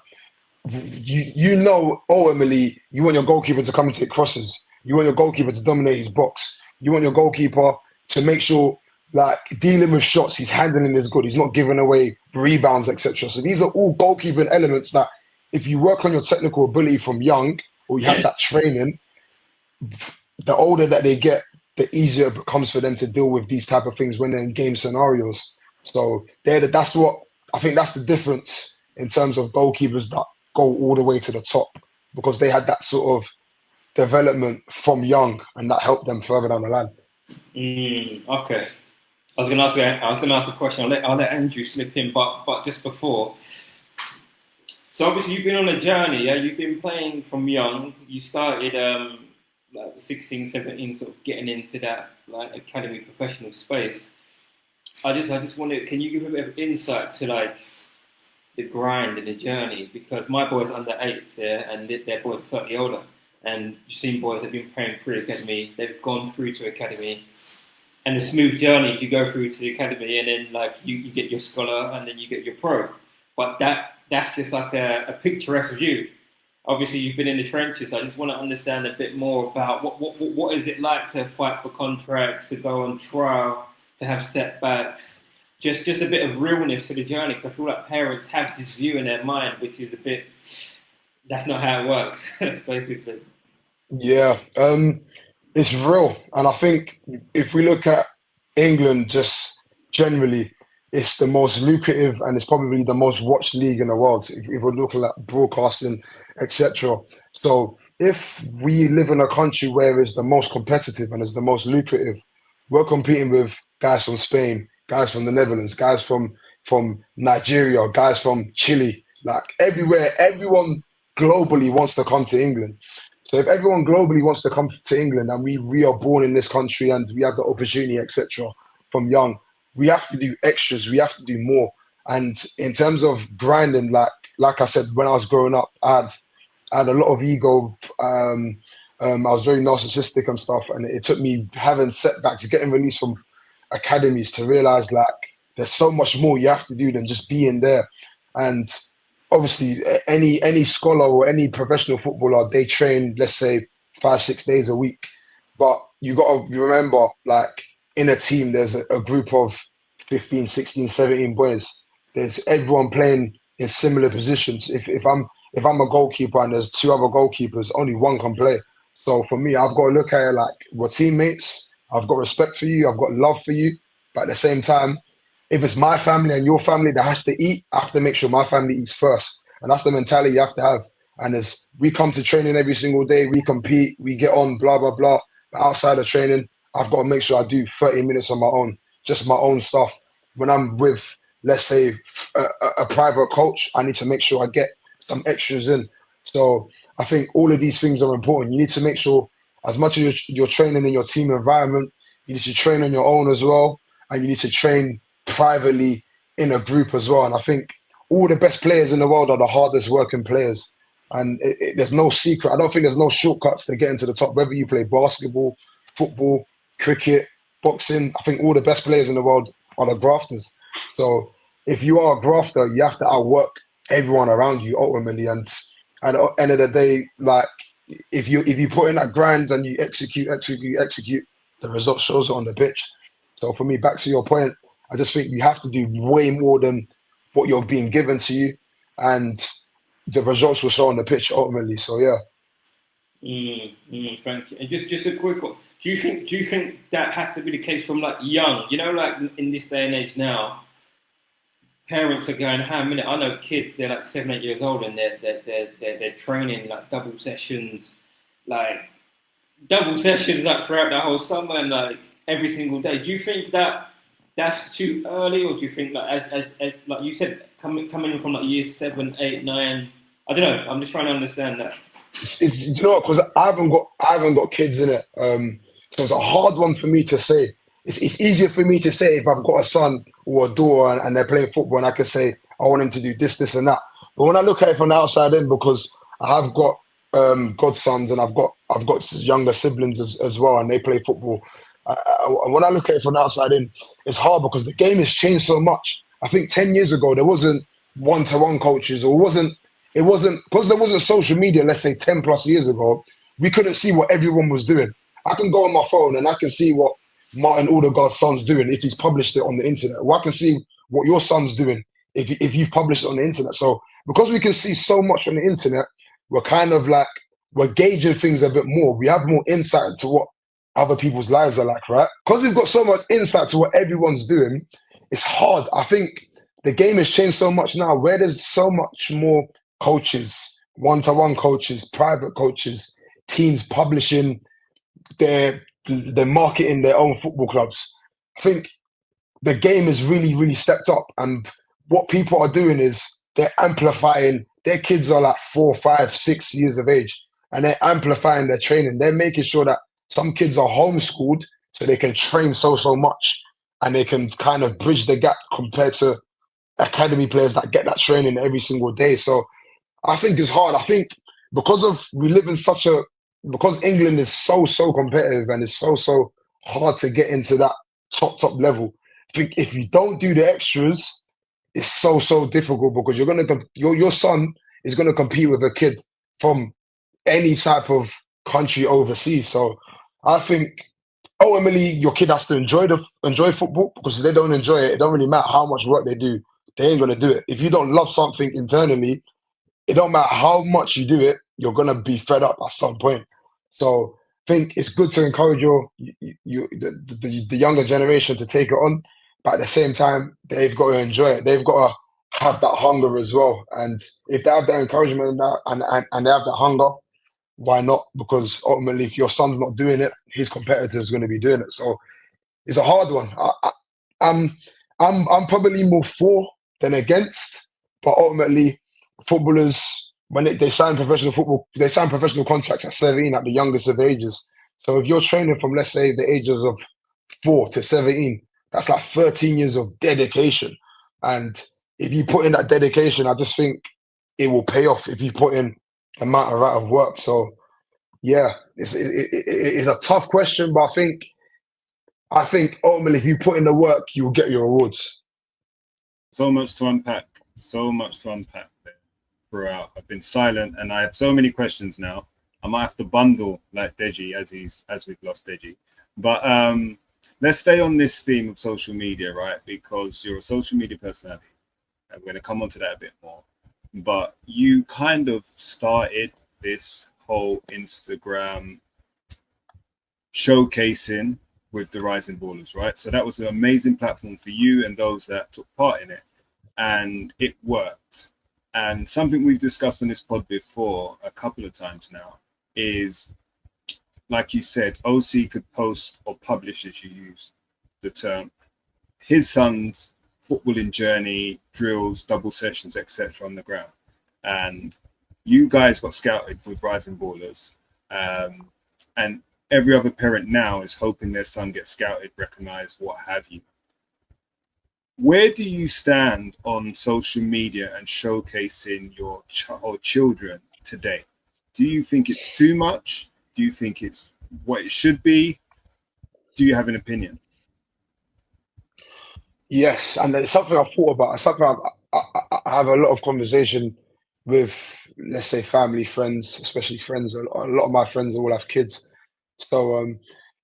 you know ultimately you want your goalkeeper to come and take crosses. You want your goalkeeper to dominate his box. You want your goalkeeper to make sure, like, dealing with shots, he's handling is good. He's not giving away rebounds, etc. So these are all goalkeeping elements that if you work on your technical ability from young, or you have that training, the older that they get, the easier it becomes for them to deal with these type of things when they're in game scenarios. So that's what I think, that's the difference in terms of goalkeepers that go all the way to the top, because they had that sort of development from young, and that helped them further down the line. Okay. I was going to ask a question. I'll let Andrew slip in, but just before. So obviously you've been on a journey. Yeah, you've been playing from young. You started like 16, 17, sort of getting into that like academy professional space. I just wondered, can you give a bit of insight to like the grind and the journey? Because my boys under 8s, yeah, and their boys are slightly older. And you've seen boys that have been playing pre-academy, they've gone through to academy, and the smooth journey, you go through to the academy, and then like you get your scholar, and then you get your pro. But that's just like a picturesque view. Obviously, you've been in the trenches. I just want to understand a bit more about what is it like to fight for contracts, to go on trial, to have setbacks. Just a bit of realness to the journey, because I feel like parents have this view in their mind, which is a bit, that's not how it works, basically. Yeah, it's real. And I think if we look at England just generally, it's the most lucrative and it's probably the most watched league in the world if we're looking at broadcasting, etc. So if we live in a country where it's the most competitive and it's the most lucrative, we're competing with guys from Spain, guys from the Netherlands, guys from Nigeria, guys from Chile, like everywhere. Everyone globally wants to come to England. So if everyone globally wants to come to England, and we are born in this country and we have the opportunity, etc., from young, we have to do extras. We have to do more. And in terms of grinding, like I said, when I was growing up, I had a lot of ego. I was very narcissistic and stuff, and it took me having setbacks, getting released from academies to realize like there's so much more you have to do than just being there. And obviously, any scholar or any professional footballer, they train, let's say, 5-6 days a week. But you got to remember, like, in a team, there's a group of 15, 16, 17 boys. There's everyone playing in similar positions. If I'm a goalkeeper and there's 2 other goalkeepers, only one can play. So for me, I've got to look at it like we're teammates. I've got respect for you. I've got love for you. But at the same time, if it's my family and your family that has to eat, I have to make sure my family eats first. And that's the mentality you have to have. And as we come to training every single day, we compete, we get on, blah, blah, blah. But outside of training, I've got to make sure I do 30 minutes on my own, just my own stuff. When I'm with, let's say, a private coach, I need to make sure I get some extras in. So I think all of these things are important. You need to make sure, as much as you're training in your team environment, you need to train on your own as well. And you need to train privately in a group as well. And I think all the best players in the world are the hardest working players. And there's no secret. I don't think there's no shortcuts to get into the top, whether you play basketball, football, cricket, boxing. I think all the best players in the world are the grafters. So if you are a grafter, you have to outwork everyone around you ultimately. And at the end of the day, like, if you put in that grind and you execute, the result shows it on the pitch. So for me, back to your point, I just think you have to do way more than what you're being given to you, and the results will show on the pitch ultimately. So yeah. Thank you. And just a quick one. Do you think that has to be the case from like young? You know, like in this day and age now, parents are going ham in it. I know kids, they're like 7, 8 years old, and they're training like double sessions like throughout the whole summer and like every single day. Do you think that that's too early, or do you think like as like you said, coming in from like year 7, 8, 9? I don't know. I'm just trying to understand that. Do you know what? Because I haven't got kids in it, so it's a hard one for me to say. It's easier for me to say if I've got a son or a daughter and they're playing football, and I can say I want him to do this, this, and that. But when I look at it from the outside in, because I have got godsons and I've got younger siblings as well, and they play football. When I look at it from the outside in, it's hard because the game has changed so much. I think 10 years ago there wasn't one-to-one coaches, or it wasn't because there wasn't social media. Let's say 10 plus years ago, we couldn't see what everyone was doing. I can go on my phone and I can see what Martin Odegaard's son's doing if he's published it on the internet. Or I can see what your son's doing if you've published it on the internet. So because we can see so much on the internet, we're kind of like, we're gauging things a bit more. We have more insight into what other people's lives are like, right? Because we've got so much insight to what everyone's doing, it's hard. I think the game has changed so much now, where there's so much more coaches, one-to-one coaches, private coaches, teams publishing they're marketing their own football clubs. I think the game has really, really stepped up, and what people are doing is they're amplifying. Their kids are like 4, 5, 6 years of age, and they're amplifying their training. They're making sure that some kids are homeschooled so they can train so much, and they can kind of bridge the gap compared to academy players that get that training every single day. So I think it's hard. I think because England is so competitive and it's so hard to get into that top level. I think if you don't do the extras, it's so difficult, because your son is gonna compete with a kid from any type of country overseas. So I think ultimately your kid has to enjoy football, because if they don't enjoy it, it don't really matter how much work they do. They ain't gonna do it. If you don't love something internally, it don't matter how much you do it, you're gonna be fed up at some point. So I think it's good to encourage the younger generation to take it on, but at the same time, they've got to enjoy it. They've got to have that hunger as well. And if they have that encouragement and they have that hunger, why not? Because ultimately, if your son's not doing it, his competitor is going to be doing it. So it's a hard one. I'm probably more for than against, but ultimately, footballers, when they sign professional football, they sign professional contracts at 17, at the youngest of ages. So if you're training from, let's say, the ages of 4 to 17, that's like 13 years of dedication. And if you put in that dedication, I just think it will pay off if you put in the amount of work. So yeah, it's a tough question, but I think ultimately if you put in the work, you will get your rewards. So much to unpack there throughout. I've been silent and I have so many questions now. I might have to bundle like Deji as we've lost Deji. But let's stay on this theme of social media, right? Because you're a social media personality. And we're going to come on to that a bit more. But you kind of started this whole Instagram showcasing with the Rising Ballers, right? So that was an amazing platform for you and those that took part in it. And it worked. And something we've discussed on this pod before a couple of times now is, like you said, OC could post or publish, as you use the term, his son's footballing journey, drills, double sessions, etc. on the ground. And you guys got scouted with Rising Ballers. And every other parent now is hoping their son gets scouted, recognized, what have you. Where do you stand on social media and showcasing your children today? Do you think it's too much? Do you think it's what it should be? Do you have an opinion? Yes, and it's something I've thought about. It's something I have a lot of conversation with, let's say, family, friends, especially friends. A lot of my friends all have kids. So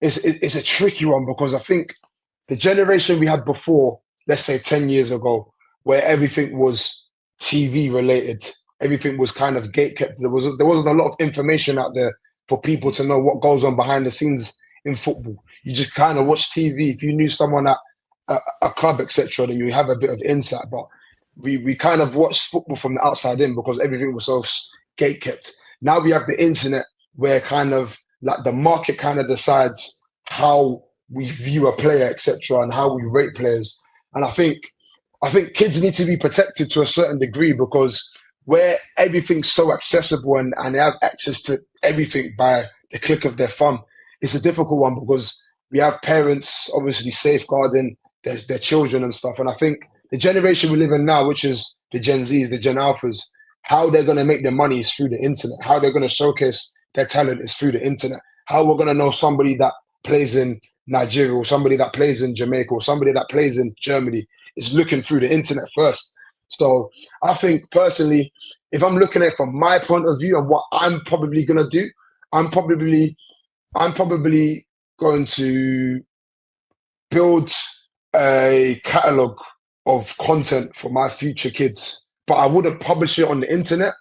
it's a tricky one, because I think the generation we had before, let's say 10 years ago, where everything was TV related, everything was kind of gatekept. There wasn't a lot of information out there for people to know what goes on behind the scenes in football. You just kind of watch TV. If you knew someone at a club, etc., then you have a bit of insight. But we kind of watched football from the outside in because everything was so gate kept. Now we have the internet where kind of like the market kind of decides how we view a player, etc., and how we rate players. And I think kids need to be protected to a certain degree because where everything's so accessible and they have access to everything by the click of their thumb, it's a difficult one because we have parents obviously safeguarding their children and stuff. And I think the generation we live in now, which is the Gen Zs, the Gen Alphas, how they're going to make their money is through the internet. How they're going to showcase their talent is through the internet. How we're going to know somebody that plays in Nigeria or somebody that plays in Jamaica or somebody that plays in Germany is looking through the internet first. So I think personally, if I'm looking at it from my point of view and what I'm probably going to do, I'm probably going to build a catalog of content for my future kids, but I wouldn't publish it on the internet.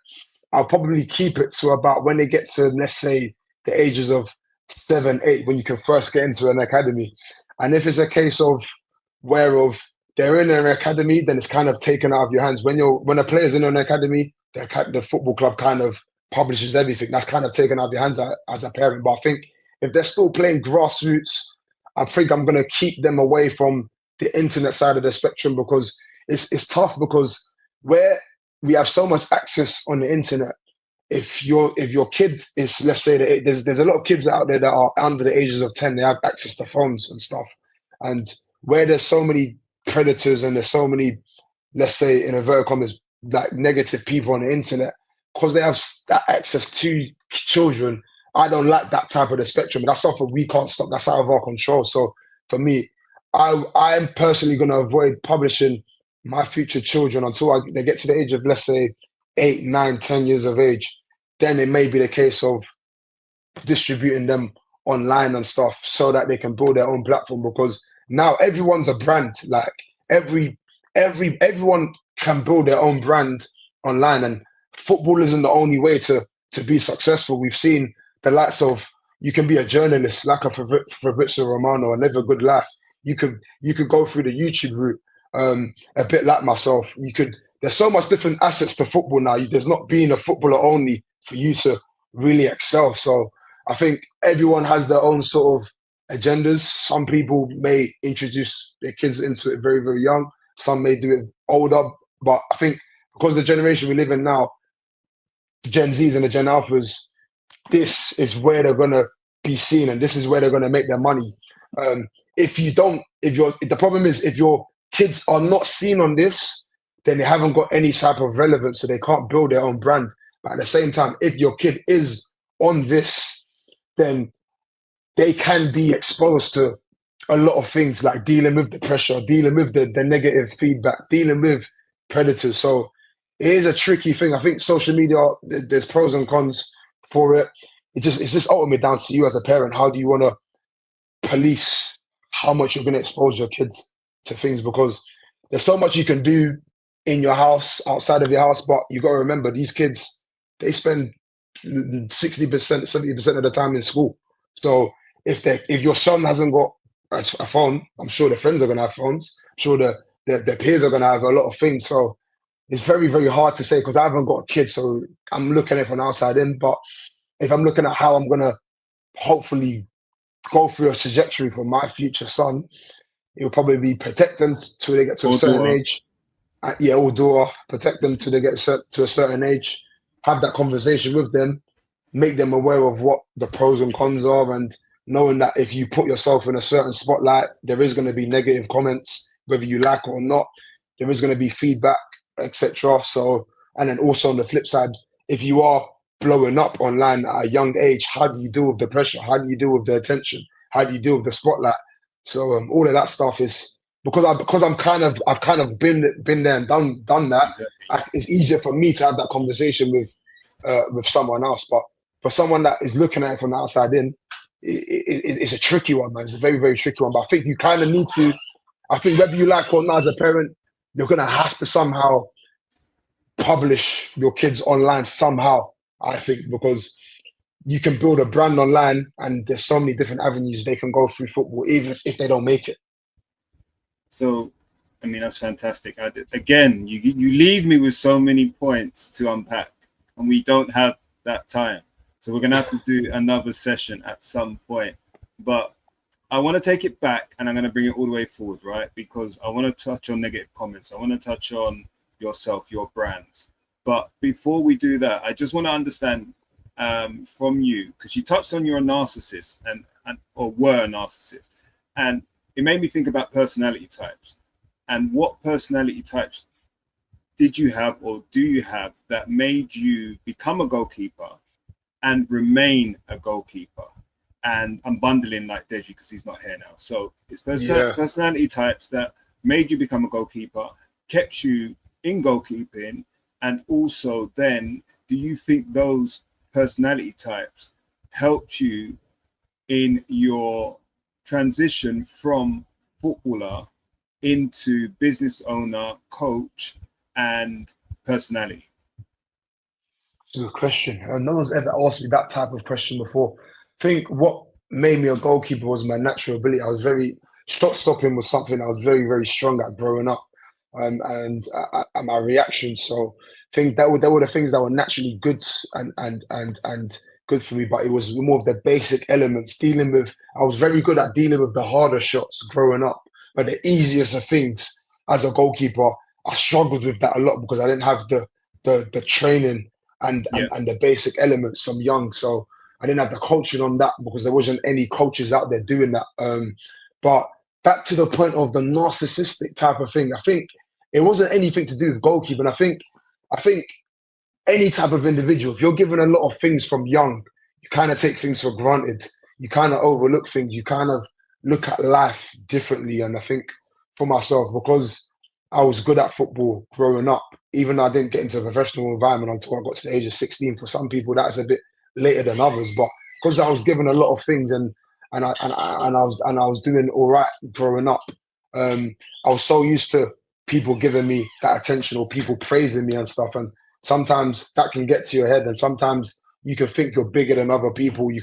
I'll probably keep it to about when they get to, let's say, the ages of 7, 8, when you can first get into an academy. And if it's a case of they're in an academy, then it's kind of taken out of your hands. When a player's in an academy, the football club kind of publishes everything. That's kind of taken out of your hands as a parent. But I think if they're still playing grassroots, I think I'm going to keep them away from the internet side of the spectrum because it's tough because where we have so much access on the internet, if your kid is, let's say, that there's a lot of kids out there that are under the ages of 10, they have access to phones and stuff. And where there's so many predators and there's so many, let's say, in inverted commas, like negative people on the internet, because they have that access to children, I don't like that type of the spectrum. That's something we can't stop. That's out of our control. So for me, I'm personally going to avoid publishing my future children until they get to the age of, let's say, 8, 9, 10 years of age. Then it may be the case of distributing them online and stuff so that they can build their own platform because now everyone's a brand. Like everyone can build their own brand online, and football isn't the only way to be successful. We've seen the likes of, you can be a journalist like a Fabrizio Romano and live a good life. You could go through the YouTube route, a bit like myself. There's so much different assets to football now. There's not being a footballer only for you to really excel. So I think everyone has their own sort of agendas. Some people may introduce their kids into it very, very young. Some may do it older. But I think because the generation we live in now, the Gen Zs and the Gen Alphas, this is where they're going to be seen and this is where they're going to make their money. The problem is if your kids are not seen on this, then they haven't got any type of relevance, so they can't build their own brand. But at the same time, if your kid is on this, then they can be exposed to a lot of things like dealing with the pressure, dealing with the negative feedback, dealing with predators. So it is a tricky thing. I think social media, there's pros and cons for it. It's just ultimately down to you as a parent. How do you want to police how much you're going to expose your kids to things? Because there's so much you can do in your house, outside of your house, but you got to remember these kids, they spend 60%, 70% of the time in school. So if your son hasn't got a phone, I'm sure their friends are going to have phones. I'm sure their peers are going to have a lot of things. So it's very, very hard to say because I haven't got a kid, so I'm looking at it from outside in. But if I'm looking at how I'm going to hopefully go through a trajectory for my future son, it'll probably be protect them till they get to a certain age. Or daughter, protect them till they get to a certain age, have that conversation with them, make them aware of what the pros and cons are, and knowing that if you put yourself in a certain spotlight, there is going to be negative comments, whether you like it or not. There is going to be feedback, etc. So, and then also on the flip side, if you are blowing up online at a young age, how do you deal with the pressure? How do you deal with the attention? How do you deal with the spotlight? So all of that stuff is because I've kind of been there and done that. Exactly. It's easier for me to have that conversation with someone else. But for someone that is looking at it from the outside in, it's a tricky one, man. It's a very, very tricky one. But I think you kind of need to. I think whether you like or not, as a parent, you're gonna have to somehow publish your kids online somehow. I think because you can build a brand online, and there's so many different avenues they can go through football, even if they don't make it. So I mean, that's fantastic. Again, you leave me with so many points to unpack, and we don't have that time. So we're going to have to do another session at some point. But I want to take it back, and I'm going to bring it all the way forward, right? Because I want to touch on negative comments. I want to touch on yourself, your brands. But before we do that, I just want to understand from you, because you touched on you're a narcissist or were a narcissist. And it made me think about personality types. And what personality types did you have or do you have that made you become a goalkeeper and remain a goalkeeper? And I'm bundling like Deji because he's not here now. So it's personality types that made you become a goalkeeper, kept you in goalkeeping, and also then do you think those personality types helped you in your transition from footballer into business owner, coach, and personality? Good question. No one's ever asked me that type of question before. I think what made me a goalkeeper was my natural ability. I was very shot stopping was something I was very, very strong at growing up, and my reactions. So I think that were the things that were naturally good and good for me. But it was more of the basic elements. I was very good at dealing with the harder shots growing up, but the easiest of things as a goalkeeper, I struggled with that a lot because I didn't have the training and the basic elements from young. So I didn't have the coaching on that because there wasn't any coaches out there doing that. But back to the point of the narcissistic type of thing, I think it wasn't anything to do with goalkeeping. I think any type of individual, if you're given a lot of things from young, you kind of take things for granted. You kind of overlook things. You kind of look at life differently. And I think for myself, because I was good at football growing up, even though I didn't get into a professional environment until I got to the age of 16. For some people, that's a bit later than others. But because I was given a lot of things and I was doing all right growing up, I was so used to people giving me that attention or people praising me and stuff. And sometimes that can get to your head, and sometimes you can think you're bigger than other people. You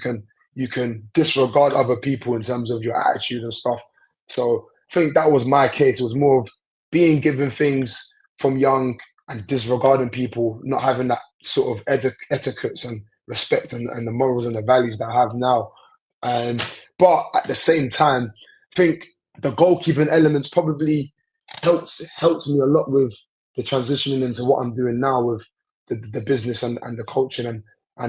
can disregard other people in terms of your attitude and stuff. So I think that was my case. It was more of being given things from young and disregarding people, not having that sort of etiquettes and respect and the morals and the values that I have now. But at the same time, I think the goalkeeping elements probably helps me a lot with the transitioning into what I'm doing now with the business and the coaching and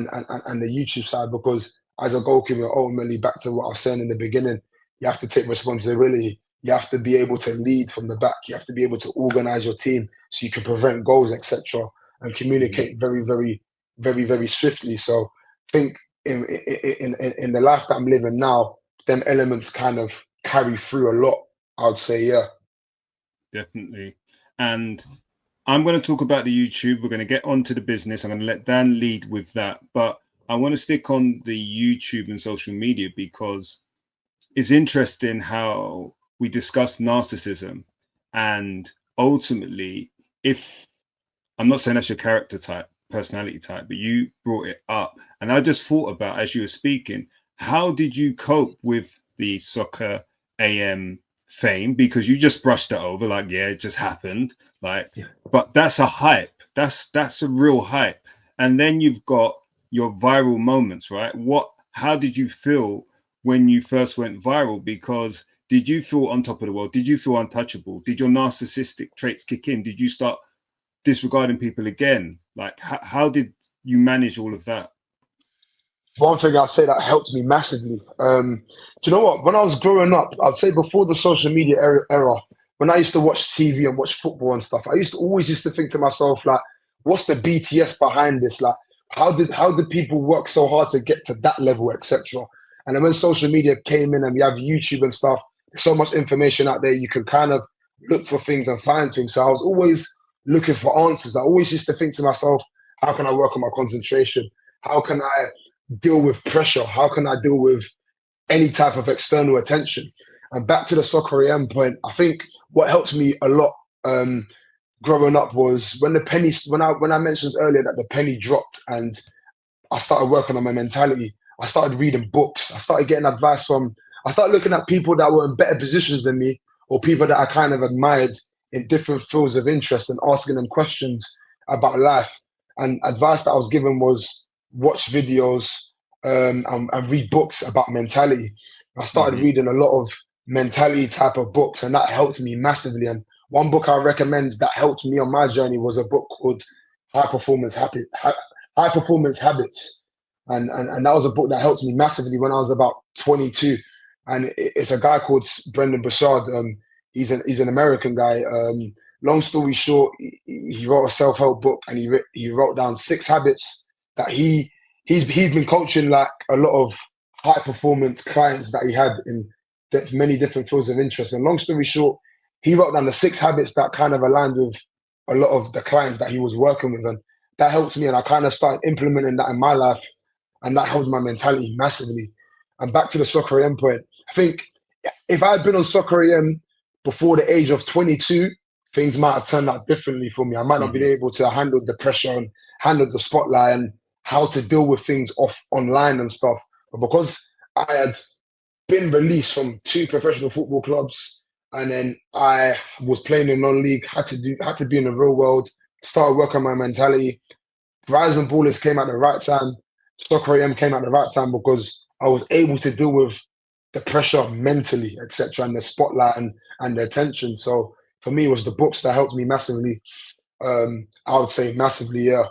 the YouTube side, because as a goalkeeper, ultimately back to what I was saying in the beginning, you have to take responsibility. You have to be able to lead from the back. You have to be able to organize your team so you can prevent goals, etc., and communicate very, very, very, very swiftly. So I think in the life that I'm living now, them elements kind of carry through a lot, I would say, yeah. Definitely. And I'm going to talk about the YouTube. We're going to get onto the business. I'm going to let Dan lead with that. But I want to stick on the YouTube and social media because it's interesting how we discuss narcissism, and ultimately, if I'm not saying that's your character type, personality type, but you brought it up, and I just thought about as you were speaking, how did you cope with the Soccer AM fame? Because you just brushed it over, like, yeah, it just happened, like, but that's a hype. That's a real hype, and then you've got your viral moments, right? How did you feel when you first went viral? Because did you feel on top of the world? Did you feel untouchable? Did your narcissistic traits kick in? Did you start disregarding people again? Like, how did you manage all of that? One thing I'd say that helped me massively. Do you know what? When I was growing up, I'd say before the social media era, when I used to watch TV and watch football and stuff, I always used to think to myself, like, what's the BTS behind this? Like, how did people work so hard to get to that level, etc.? And then when social media came in and we have YouTube and stuff, there's so much information out there, you can kind of look for things and find things. So I was always looking for answers. I always used to think to myself, how can I work on my concentration? How can I deal with pressure? How can I deal with any type of external attention? And back to the Soccer AM point, I think what helped me a lot growing up was when I mentioned earlier that the penny dropped and I started working on my mentality. I started reading books. I started getting advice I started looking at people that were in better positions than me, or people that I kind of admired in different fields of interest and asking them questions about life. And advice that I was given was watch videos and read books about mentality. I started reading a lot of mentality type of books, and that helped me massively. And one book I recommend that helped me on my journey was a book called High Performance Habits. And that was a book that helped me massively when I was about 22. And it's a guy called Brendan Bouchard. He's an American guy. Long story short, he wrote a self-help book, and he wrote down 6 habits that he's been coaching like a lot of high performance clients that he had in many different fields of interest. And long story short, he wrote down the 6 habits that kind of aligned with a lot of the clients that he was working with, and that helped me. And I kind of started implementing that in my life, and that helped my mentality massively. And back to the Soccer AM point, I think if I had been on Soccer AM before the age of 22, things might have turned out differently for me. I might not be able to handle the pressure and handle the spotlight and how to deal with things online and stuff. But because I had been released from 2 professional football clubs, and then I was playing in non-league, had to be in the real world, started working on my mentality. Rise and Ballers came at the right time. Soccer AM came at the right time because I was able to deal with the pressure mentally, etc., and the spotlight and the attention. So for me, it was the books that helped me massively. I would say massively, yeah.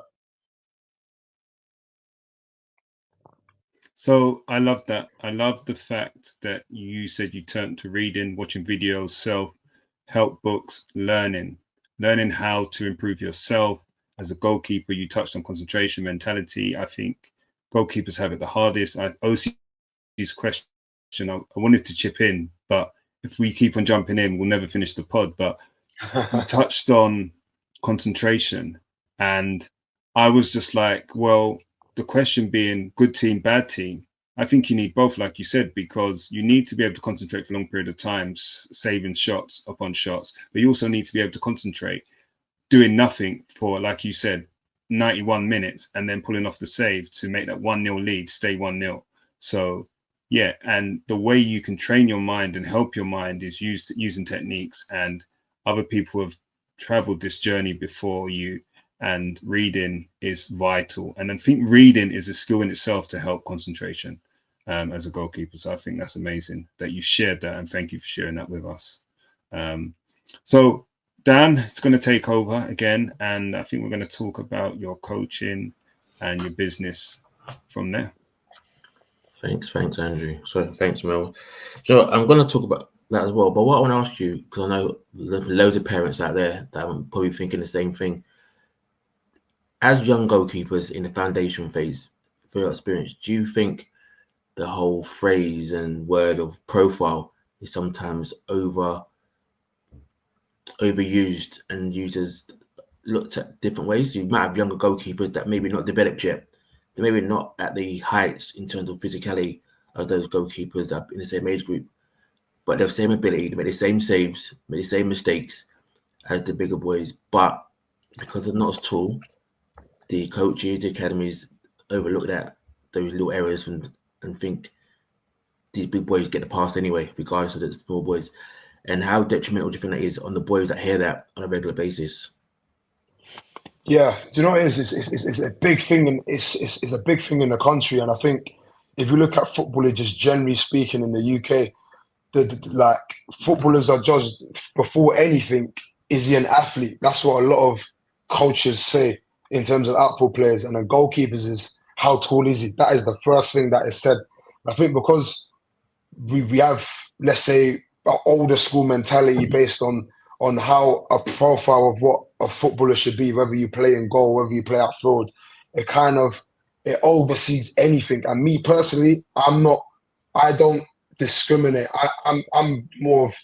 So I love that. I love the fact that you said you turned to reading, watching videos, self-help books, learning how to improve yourself. As a goalkeeper, you touched on concentration, mentality. I think goalkeepers have it the hardest. OC's question, I wanted to chip in, but if we keep on jumping in, we'll never finish the pod. But you touched on concentration, and I was just like, well, the question being good team, bad team, I think you need both, like you said, because you need to be able to concentrate for a long period of time, saving shots upon shots, but you also need to be able to concentrate doing nothing for, like you said, 91 minutes and then pulling off the save to make that 1-0 lead stay 1-0. So yeah, and the way you can train your mind and help your mind is using techniques, and other people have traveled this journey before you, and reading is vital. And I think reading is a skill in itself to help concentration as a goalkeeper. So I think that's amazing that you shared that, and thank you for sharing that with us. So Dan, it's going to take over again, and I think we're going to talk about your coaching and your business from there. Thanks, Andrew. So thanks, Mel. So I'm going to talk about that as well. But what I want to ask you, because I know there's loads of parents out there that are probably thinking the same thing. As young goalkeepers in the foundation phase, for your experience, do you think the whole phrase and word of profile is sometimes overused and users looked at different ways? You might have younger goalkeepers that maybe not developed yet. They're maybe not at the heights in terms of physicality of those goalkeepers that are in the same age group, but they have the same ability, they make the same saves, make the same mistakes as the bigger boys. But because they're not as tall, the coaches, the academies overlook those little areas and think these big boys get the pass anyway, regardless of the small boys. And how detrimental do you think that is on the boys that hear that on a regular basis? Yeah, do you know what it is? It's a big thing, and it's a big thing in the country. And I think if you look at football, just generally speaking in the UK, like footballers are judged before anything. Is he an athlete? That's what a lot of coaches say in terms of outfield players, and then goalkeepers is how tall is he? That is the first thing that is said. I think because we have, let's say, an older school mentality based on how a profile of what a footballer should be, whether you play in goal, whether you play outfield, it oversees anything. And me personally, I don't discriminate. I'm more of,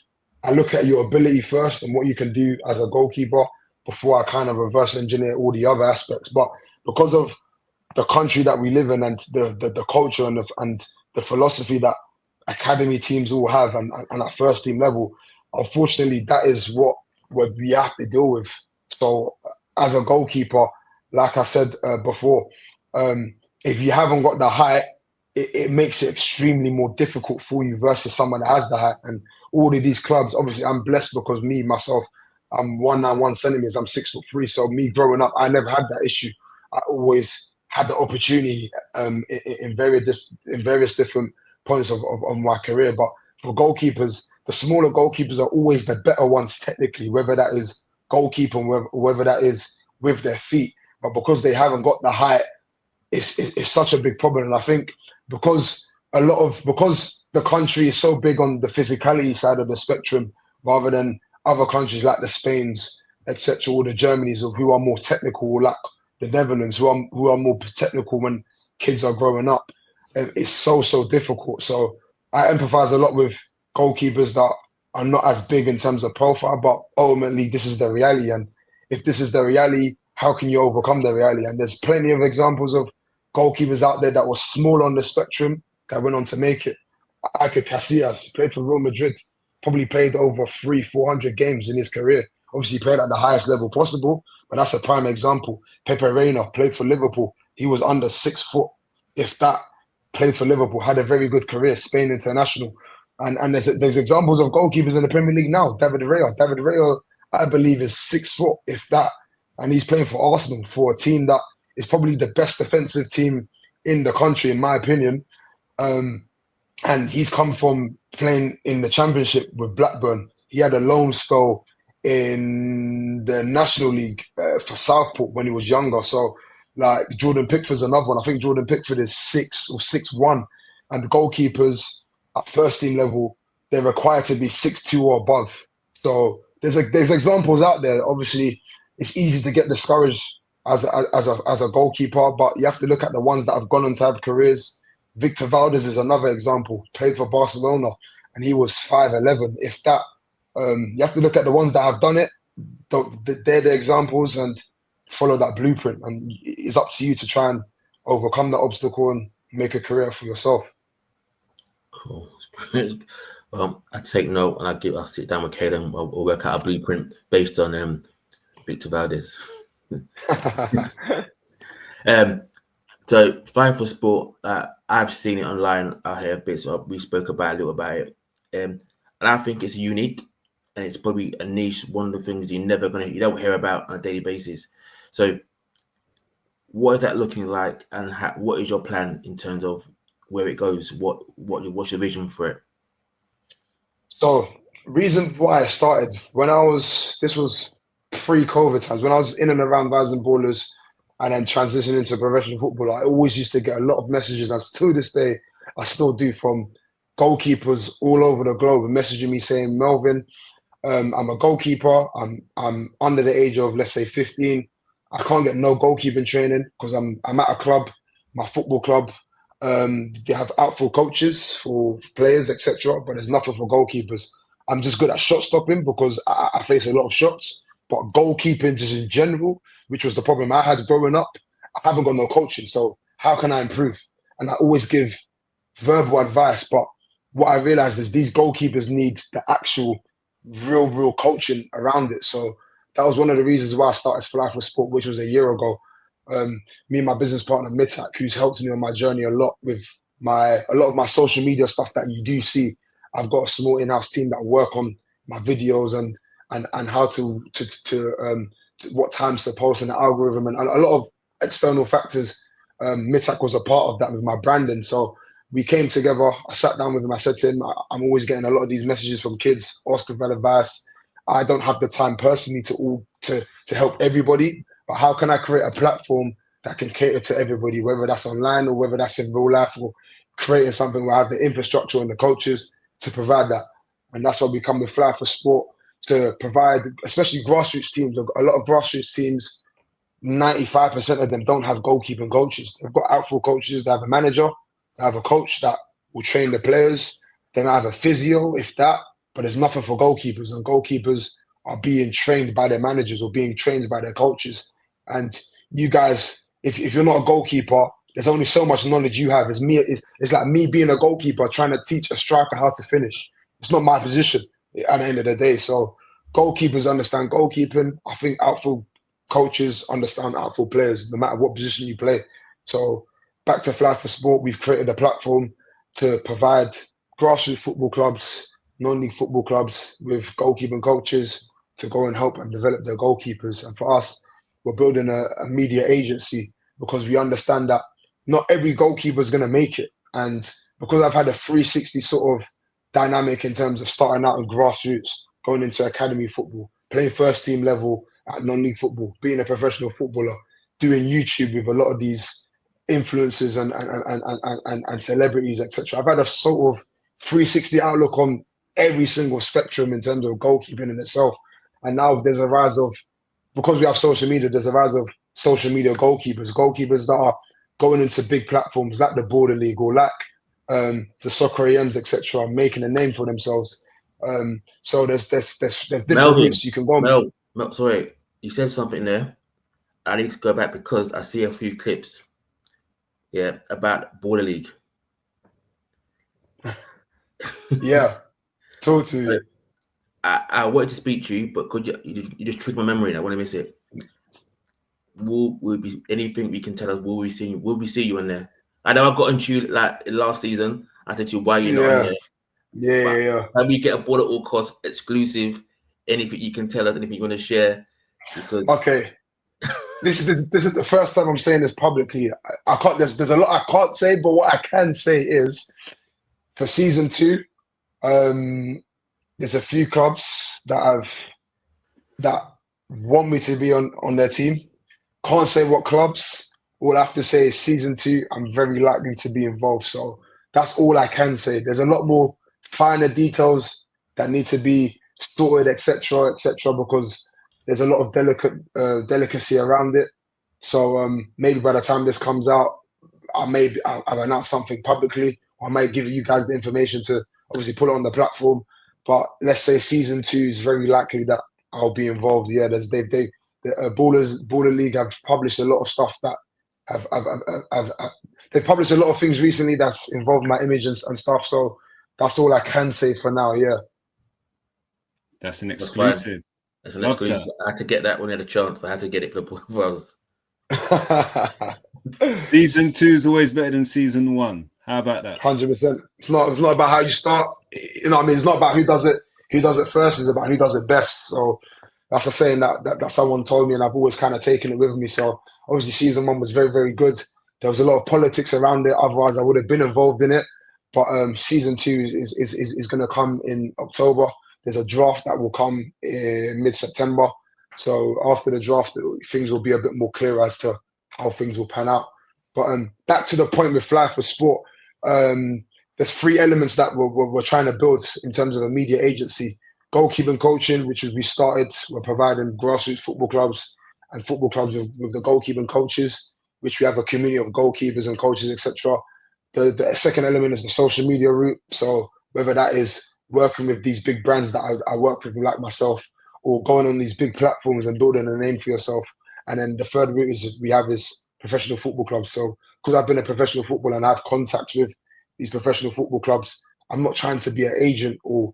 I look at your ability first and what you can do as a goalkeeper before I kind of reverse engineer all the other aspects. But because of the country that we live in and the culture and the philosophy that academy teams all have and at first team level, unfortunately, that is what we have to deal with. So as a goalkeeper, like I said before, if you haven't got the height, it makes it extremely more difficult for you versus someone that has the height. And all of these clubs, obviously, I'm blessed because myself, I'm 191 centimeters. I'm 6'3". So me growing up, I never had that issue. I always had the opportunity in various different points of my career. But for goalkeepers, the smaller goalkeepers are always the better ones technically, whether that is goalkeeping, whether that is with their feet. But because they haven't got the height, it's such a big problem. And I think because the country is so big on the physicality side of the spectrum, rather than other countries like the Spains, etc., or the Germanys who are more technical, like the Netherlands who are more technical when kids are growing up, it's so difficult. So I empathize a lot with goalkeepers that are not as big in terms of profile, but ultimately this is the reality. And if this is the reality, how can you overcome the reality? And there's plenty of examples of goalkeepers out there that were small on the spectrum that went on to make it. Iker Casillas played for Real Madrid, probably played over 300-400 games in his career. Obviously, he played at the highest level possible, but that's a prime example. Pepe Reina played for Liverpool. He was under 6 foot, if that. Played for Liverpool, had a very good career, Spain international. And there's examples of goalkeepers in the Premier League now. David Raya, I believe, is 6 foot, if that. And he's playing for Arsenal, for a team that is probably the best defensive team in the country, in my opinion. And he's come from playing in the Championship with Blackburn. He had a loan spell in the National League for Southport when he was younger. So, like, Jordan Pickford's another one. I think Jordan Pickford is 6 or 6'1", and the goalkeepers at first team level, they're required to be 6'2" or above. So there's examples out there. Obviously, it's easy to get discouraged as a goalkeeper, but you have to look at the ones that have gone on to have careers. Victor Valdez is another example. Played for Barcelona, and he was 5'11", if that. You have to look at the ones that have done it. They're the examples, and follow that blueprint. And it's up to you to try and overcome that obstacle and make a career for yourself. Cool. I take note, and I'll sit down with Caden. We'll work out a blueprint based on Victor Valdez. So Five for Sport, I've seen it online. I hear bits of. We spoke about a little about it, and I think it's unique, and it's probably a niche. One of the things you don't hear about on a daily basis. So, what is that looking like, and what is your plan in terms of where it goes? What's your vision for it? So, reason why I started this was pre-COVID times, when I was in and around Vibes and Ballers and then transitioning into professional football. I always used to get a lot of messages, and still this day, I still do, from goalkeepers all over the globe messaging me saying, Melvin, I'm a goalkeeper. I'm under the age of, let's say, 15. I can't get no goalkeeping training because I'm at a club, my football club. They have outfield coaches for players, etc., but there's nothing for goalkeepers. I'm just good at shot stopping because I face a lot of shots, but goalkeeping just in general, which was the problem I had growing up, I haven't got no coaching. So how can I improve? And I always give verbal advice, but what I realized is these goalkeepers need the actual real coaching around it. So that was one of the reasons why I started Fly for Sport, which was a year ago. Me and my business partner Mitak, who's helped me on my journey a lot with a lot of my social media stuff that you do see. I've got a small in-house team that work on my videos and how to what times to post and the algorithm and a lot of external factors. Mitak was a part of that with my branding. So we came together. I sat down with him. I said to him, I'm always getting a lot of these messages from kids asking for advice. I don't have the time personally to help everybody, but how can I create a platform that can cater to everybody, whether that's online or whether that's in real life, or creating something where I have the infrastructure and the coaches to provide that. And that's why we come with Fly for Sport, to provide, especially grassroots teams. A lot of grassroots teams, 95% of them don't have goalkeeping coaches. They've got outfield coaches, they have a manager, they have a coach that will train the players, then I have a physio, if that, but there's nothing for goalkeepers, and goalkeepers are being trained by their managers or being trained by their coaches. And you guys, if you're not a goalkeeper, there's only so much knowledge you have. It's like me being a goalkeeper trying to teach a striker how to finish. It's not my position at the end of the day. So goalkeepers understand goalkeeping. I think outfield coaches understand outfield players, no matter what position you play. So back to Fly for Sport, we've created a platform to provide grassroots football clubs, non-league football clubs with goalkeeping coaches, to go and help and develop their goalkeepers. And for us, we're building a media agency because we understand that not every goalkeeper is going to make it. And because I've had a 360 sort of dynamic in terms of starting out in grassroots, going into academy football, playing first team level at non-league football, being a professional footballer, doing YouTube with a lot of these influencers and celebrities, etc. I've had a sort of 360 outlook on every single spectrum in terms of goalkeeping in itself. And now there's a rise of, because we have social media, there's a rise of social media goalkeepers that are going into big platforms like the Border League or like the Soccer AMs, etc., making a name for themselves. So there's different routes you can go. Sorry, you said something there. I need to go back because I see a few clips, about Border League. Yeah, totally. I wanted to speak to you, but could you just trigger my memory? I want to miss it. Will be anything we can tell us? Will we see you in there? I know I got into you like last season. I said to you, why are you not on there? Yeah. Can we get a Ballatallcost exclusive? Anything you can tell us? Anything you want to share? Because okay, this is the first time I'm saying this publicly. I can't. There's a lot I can't say, but what I can say is for season 2, there's a few clubs that want me to be on their team. Can't say what clubs. All I have to say is season 2, I'm very likely to be involved. So that's all I can say. There's a lot more finer details that need to be sorted, etc., because there's a lot of delicacy around it. So maybe by the time this comes out, I've announced something publicly. I might give you guys the information to obviously put it on the platform. But let's say season 2 is very likely that I'll be involved. Yeah, the Baller League have published a lot of stuff that they've published a lot of things recently that's involved my image and stuff. So that's all I can say for now. Yeah, that's an exclusive. That's an exclusive. I had to get that when I had a chance. I had to get it for the brothers. Season 2 is always better than season 1. How about that? 100%. It's not about how you start. You know what I mean? It's not about who does it first. It's about who does it best. So that's a saying that someone told me, and I've always kind of taken it with me. So obviously season 1 was very, very good. There was a lot of politics around it. Otherwise, I would have been involved in it. But season 2 is going to come in October. There's a draft that will come in mid-September. So after the draft, things will be a bit more clear as to how things will pan out. But back to the point with Fly for Sport, there's 3 elements that we're trying to build in terms of a media agency. Goalkeeping coaching, which we started. We're providing grassroots football clubs and football clubs with the goalkeeping coaches, which we have a community of goalkeepers and coaches, etc. The second element is the social media route. So whether that is working with these big brands that I work with, like myself, or going on these big platforms and building a name for yourself. And then the third route is professional football clubs. So because I've been a professional footballer and I have contacts with these professional football clubs, I'm not trying to be an agent or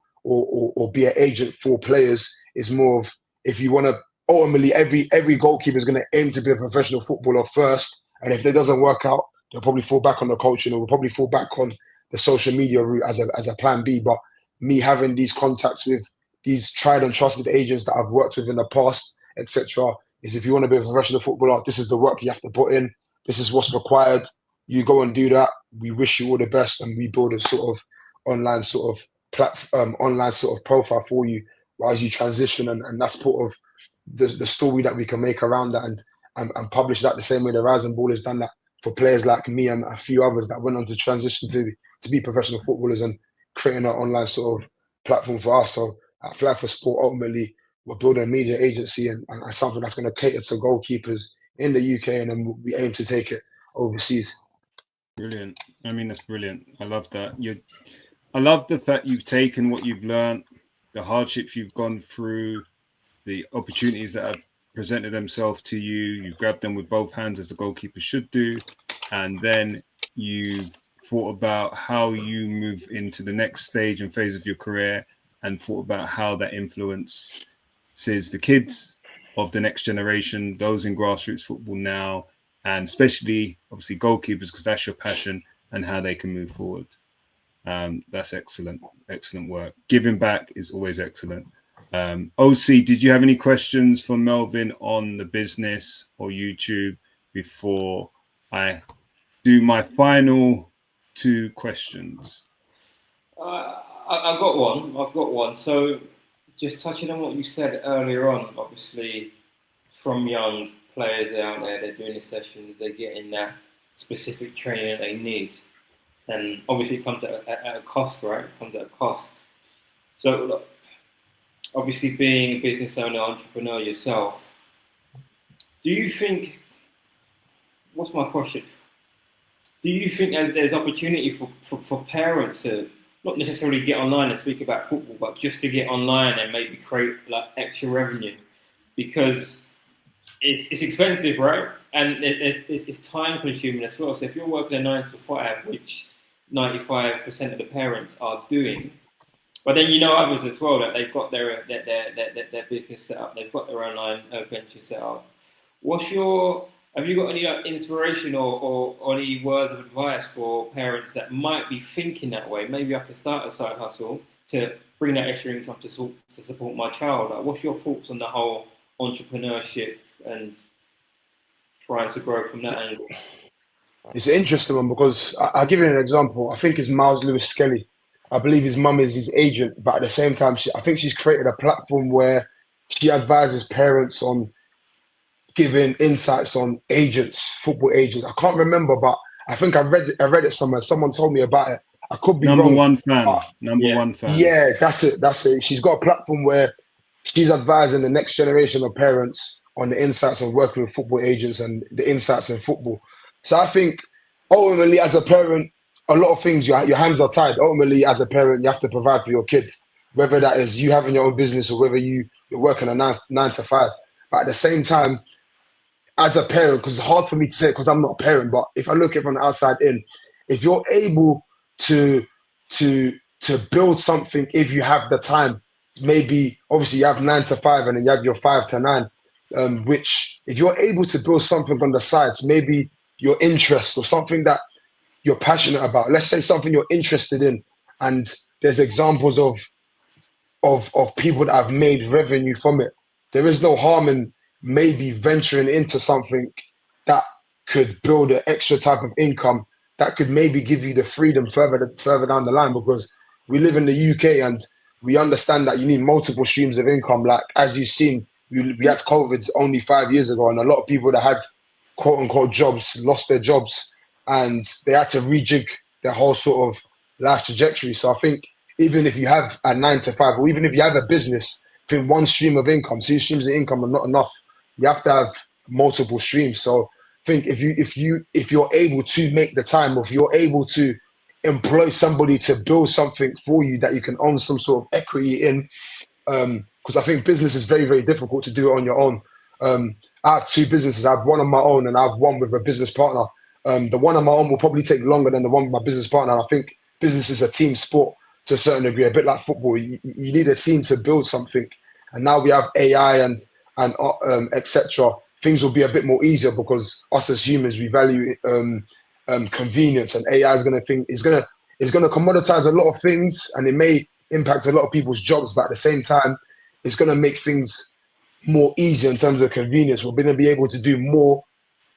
be an agent for players. It's more of, if you want to, ultimately every goalkeeper is going to aim to be a professional footballer first. And if it doesn't work out, they'll probably fall back on the coaching, or will probably fall back on the social media route as a plan B. But me having these contacts with these tried and trusted agents that I've worked with in the past, etc., is if you want to be a professional footballer, this is the work you have to put in. This is what's required. You go and do that. We wish you all the best, and we build a sort of online sort of platform, online sort of profile for you as you transition, and that's part of the story that we can make around that and publish that the same way the Rising Ball has done that for players like me and a few others that went on to transition to be professional footballers, and creating an online sort of platform for us. So at Flag for Sport, ultimately, we're building a media agency and something that's going to cater to goalkeepers in the UK, and then we aim to take it overseas. Brilliant. I mean, that's brilliant. I love that. I love the fact you've taken what you've learned, the hardships you've gone through, the opportunities that have presented themselves to you. You grabbed them with both hands, as a goalkeeper should do, and then you've thought about how you move into the next stage and phase of your career, and thought about how that influences the kids of the next generation, those in grassroots football now, and especially obviously goalkeepers, because that's your passion, and how they can move forward. That's excellent work. Giving back is always excellent. OC, did you have any questions for Melvin on the business or YouTube before I do my final 2 questions? I've got one. So just touching on what you said earlier on, obviously from young players out there, they're doing the sessions, they're getting that specific training that they need. And obviously it comes at a cost, right? It comes at a cost. So look, obviously being a business owner, entrepreneur yourself, do you think, what's my question? Do you think there's opportunity for parents to not necessarily get online and speak about football, but just to get online and maybe create like extra revenue? Because it's expensive, right? And it's time consuming as well. So if you're working a 9 to 5, which 95% of the parents are doing, but then you know others as well that they've got their business set up, they've got their online venture set up. Have you got any inspiration or any words of advice for parents that might be thinking that way? Maybe I could start a side hustle to bring that extra income to support my child. Like, what's your thoughts on the whole entrepreneurship and trying to grow from that angle? It's an interesting one because I'll give you an example. I think it's Miles Lewis Skelly. I believe his mum is his agent, but at the same time, I think she's created a platform where she advises parents on giving insights on agents, football agents. I can't remember, but I think I read it somewhere. Someone told me about it. I could be Number wrong. one fan. Number one fan. Yeah, that's it. She's got a platform where she's advising the next generation of parents on the insights of working with football agents and the insights in football. So I think ultimately as a parent, a lot of things, your hands are tied. Ultimately as a parent, you have to provide for your kids, whether that is you having your own business or whether you're working a 9 to 5. But at the same time, as a parent, because it's hard for me to say because I'm not a parent, but if I look at it from the outside in, if you're able to build something, if you have the time, maybe obviously you have 9 to 5 and then you have your 5 to 9, which if you're able to build something on the sides, maybe your interest or something that you're passionate about, let's say something you're interested in, and there's examples of people that have made revenue from it. There is no harm in maybe venturing into something that could build an extra type of income that could maybe give you the freedom further down the line, because we live in the UK and we understand that you need multiple streams of income. Like, as you've seen, we had COVID only 5 years ago, and a lot of people that had quote unquote jobs lost their jobs and they had to rejig their whole sort of life trajectory. So I think even if you have a 9 to 5, or even if you have a business, I think one stream of income, 2 streams of income are not enough. You have to have multiple streams. So I think if you're able to make the time, or if you're able to employ somebody to build something for you that you can own some sort of equity in, because I think business is very, very difficult to do it on your own. I have 2 businesses. I have one on my own and I have one with a business partner. The one on my own will probably take longer than the one with my business partner. And I think business is a team sport to a certain degree, a bit like football. You need a team to build something. And now we have AI and etc. Things will be a bit more easier because us as humans, we value convenience, and AI is going to commoditize a lot of things, and it may impact a lot of people's jobs, but at the same time, it's going to make things more easier in terms of convenience. We're going to be able to do more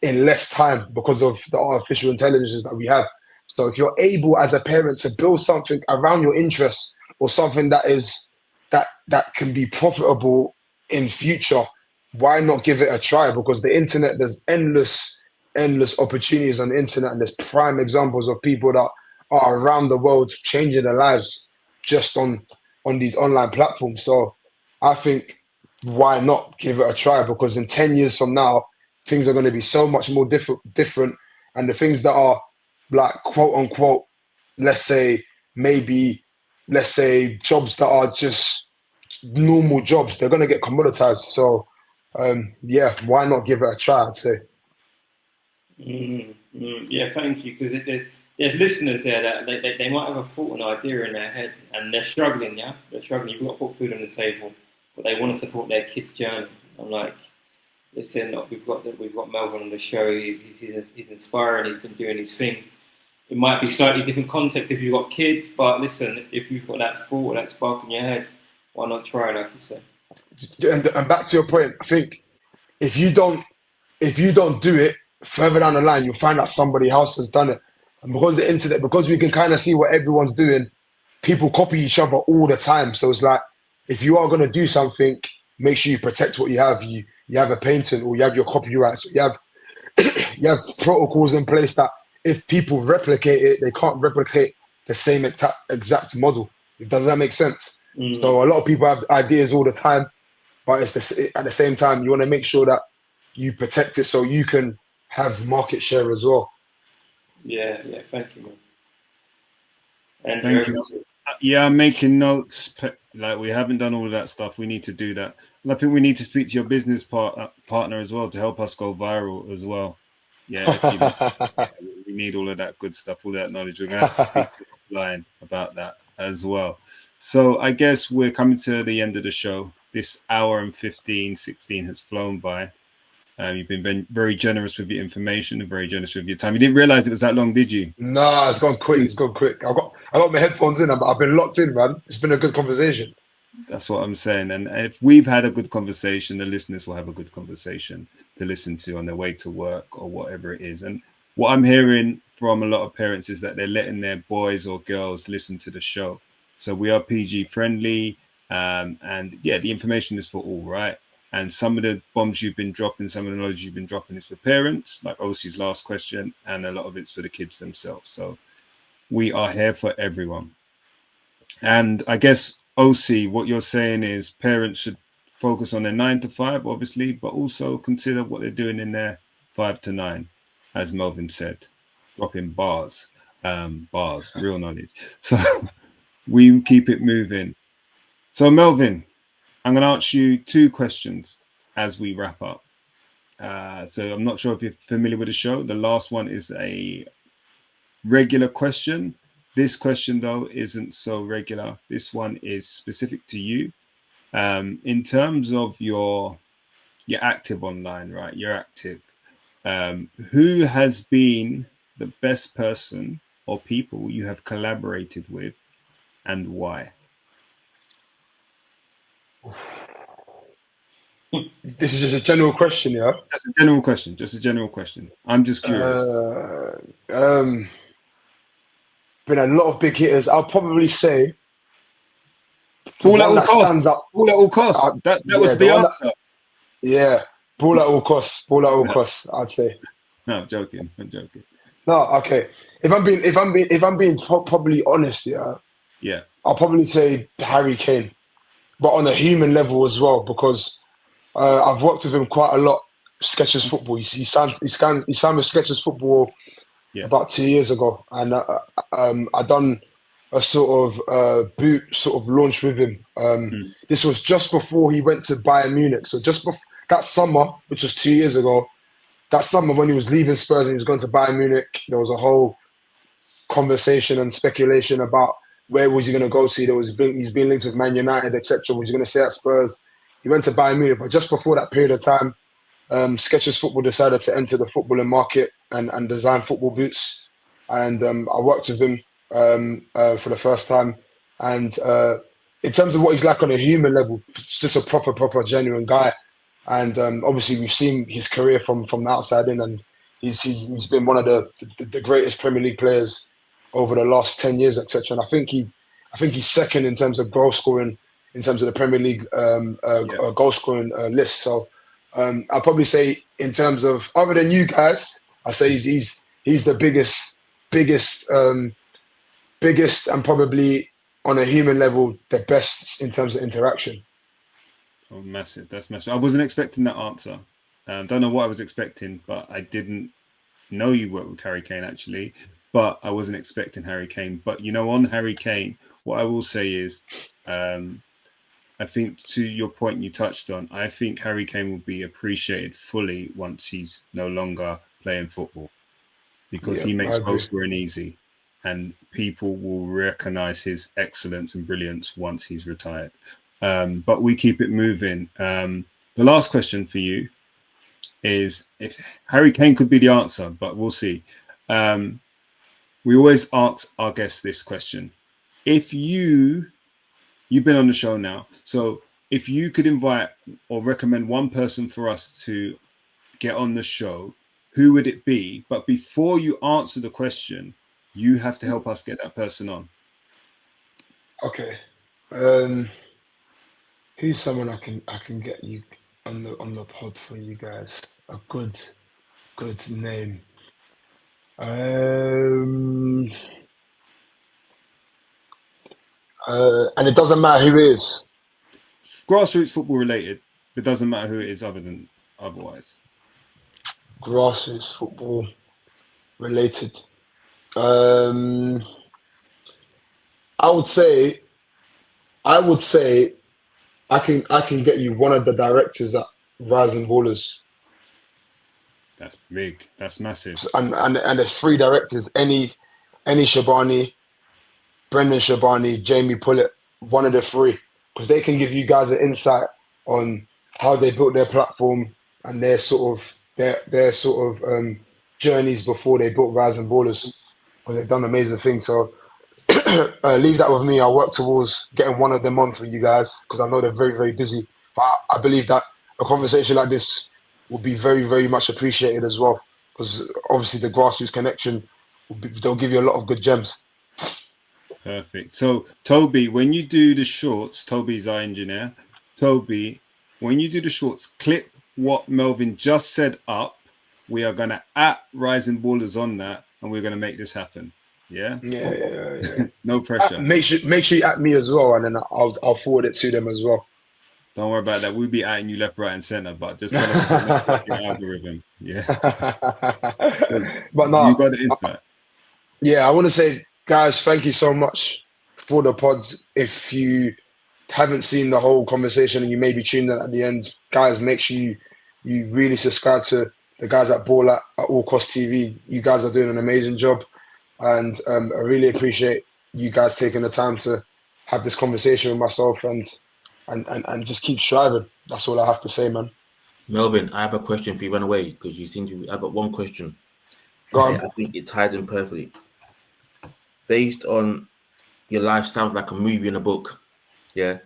in less time because of the artificial intelligence that we have. So if you're able as a parent to build something around your interests, or something that is that can be profitable in future, why not give it a try? Because the internet, there's endless opportunities on the internet, and there's prime examples of people that are around the world changing their lives just on these online platforms. So I think, why not give it a try? Because in 10 years from now, things are going to be so much more different, and the things that are like quote unquote, let's say jobs that are just normal jobs, they're going to get commoditized. So yeah, why not give it a try, I'd say. Yeah, thank you. Because there's listeners there that they might have a thought, an idea in their head, and they're struggling. Yeah, they're struggling. You've got to put food on the table, but they want to support their kids' journey. I'm like, listen, look, we've got Melvin on the show. He's inspiring. He's been doing his thing. It might be slightly different context if you've got kids, but listen, if you've got that thought or that spark in your head, why not try, like you said? And back to your point, I think if you don't do it further down the line, you'll find out somebody else has done it. And because the internet, because we can kind of see what everyone's doing, people copy each other all the time. So it's like, if you are going to do something, make sure you protect what you have. You have a patent, or you have your copyrights, you have protocols in place that if people replicate it, they can't replicate the same exact model. Does that make sense? So a lot of people have ideas all the time, but at the same time, you want to make sure that you protect it so you can have market share as well. Yeah, thank you, man. And Thank you. Yeah, I'm making notes. Like, we haven't done all of that stuff. We need to do that. And I think we need to speak to your business partner as well to help us go viral as well. Yeah, we need all of that good stuff, all that knowledge. We're going to have to speak offline about that as well. So I guess we're coming to the end of the show. This hour and 16 has flown by. You've been very generous with your information and very generous with your time. You didn't realize it was that long, did you? No, it's gone quick. It's gone quick. I got my headphones in, but I've been locked in, man. It's been a good conversation. That's what I'm saying. And if we've had a good conversation, the listeners will have a good conversation to listen to on their way to work or whatever it is. And what I'm hearing from a lot of parents is that they're letting their boys or girls listen to the show. So we are PG friendly. And yeah, the information is for all, right? And some of the bombs you've been dropping, some of the knowledge you've been dropping is for parents, like OC's last question, and a lot of it's for the kids themselves. So we are here for everyone. And I guess, OC, what you're saying is parents should focus on their 9 to 5, obviously, but also consider what they're doing in their 5 to 9, as Melvin said, dropping bars, real knowledge. So we keep it moving. So Melvin, I'm going to ask you 2 questions as we wrap up. So I'm not sure if you're familiar with the show. The last one is a regular question. This question, though, isn't so regular. This one is specific to you. In terms of you're active online, right? You're active. Who has been the best person or people you have collaborated with, and why? This is just a general question, yeah? That's a general question. Just a general question. I'm just curious. Been a lot of big hitters. I'll probably say Ball at all costs. Stands up. Ball at all costs. That was the answer. Ball at all costs. Ball at all costs, I'd say. No, I'm joking. No, okay. If I'm being probably honest, yeah, I'll probably say Harry Kane, but on a human level as well, because I've worked with him quite a lot. Sketchers Football. He signed with Sketchers Football about 2 years ago, and I done a sort of boot sort of launch with him. This was just before he went to Bayern Munich, so just before that summer, which was 2 years ago. That summer when he was leaving Spurs and he was going to Bayern Munich, there was a whole conversation and speculation about where was he going to go to. He's been linked with Man United, etc. Was he going to stay at Spurs? He went to Bayern Munich, but just before that period of time, Skechers Football decided to enter the footballing market and design football boots. And I worked with him for the first time. And in terms of what he's like on a human level, just a proper, genuine guy. And obviously, we've seen his career from the outside in, and he's been one of the greatest Premier League players over the last 10 years, etc. And I think he's second in terms of goal scoring, in terms of the Premier League goal scoring list. So I'll probably say, in terms of other than you guys, I say he's the biggest, and probably on a human level the best in terms of interaction. Oh, massive. That's massive. I wasn't expecting that answer. Don't know what I was expecting, but I didn't know you worked with Harry Kane, actually. But I wasn't expecting Harry Kane. But, on Harry Kane, what I will say is, I think to your point you touched on, I think Harry Kane will be appreciated fully once he's no longer playing football, because he makes goal scoring easy, and people will recognise his excellence and brilliance once he's retired. But we keep it moving. The last question for you is, if Harry Kane could be the answer, but we'll see. We always ask our guests this question. If you you've been on the show now. So if you could invite or recommend one person for us to get on the show, who would it be? But before you answer the question, you have to help us get that person on. Okay. Who's someone I can get you on the pod for you guys? A good name. And it doesn't matter who it is. Grassroots football related. It doesn't matter who it is otherwise. Grassroots football related. I would say I can get you one of the directors at Rising Ballers. That's big. That's massive. And there's 3 directors. Any Shabani, Brendan Shabani, Jamie Pullett, one of the 3, because they can give you guys an insight on how they built their platform and their sort of journeys before they built Rising Ballers. Because they've done amazing things. So leave that with me. I'll work towards getting one of them on for you guys because I know they're very, very busy. But I believe that a conversation like this will be very, very much appreciated as well. Because obviously the grassroots connection, they'll give you a lot of good gems. Perfect. So Toby, when you do the shorts, Toby's our engineer. Toby, when you do the shorts, clip what Melvin just said up. We are going to @Rising Ballers on that, and we're going to make this happen. Yeah. Yeah. No pressure. Make sure you at me as well, and then I'll forward it to them as well. Don't worry about that. We'll be atting you left, right, and center, but just tell us your algorithm. Yeah. But no, you got the insight. Yeah, I want to say, guys, thank you so much for the pods. If you haven't seen the whole conversation and you may be tuned in at the end, guys, make sure you really subscribe to the guys at Ballatallcost TV. You guys are doing an amazing job, and I really appreciate you guys taking the time to have this conversation with myself and just keep striving. That's all I have to say, man. Melvin, I have a question for you. Run away because you seem to. I got one question. Go on. I think it ties in perfectly. Based on your life, sounds like a movie and a book. Yeah.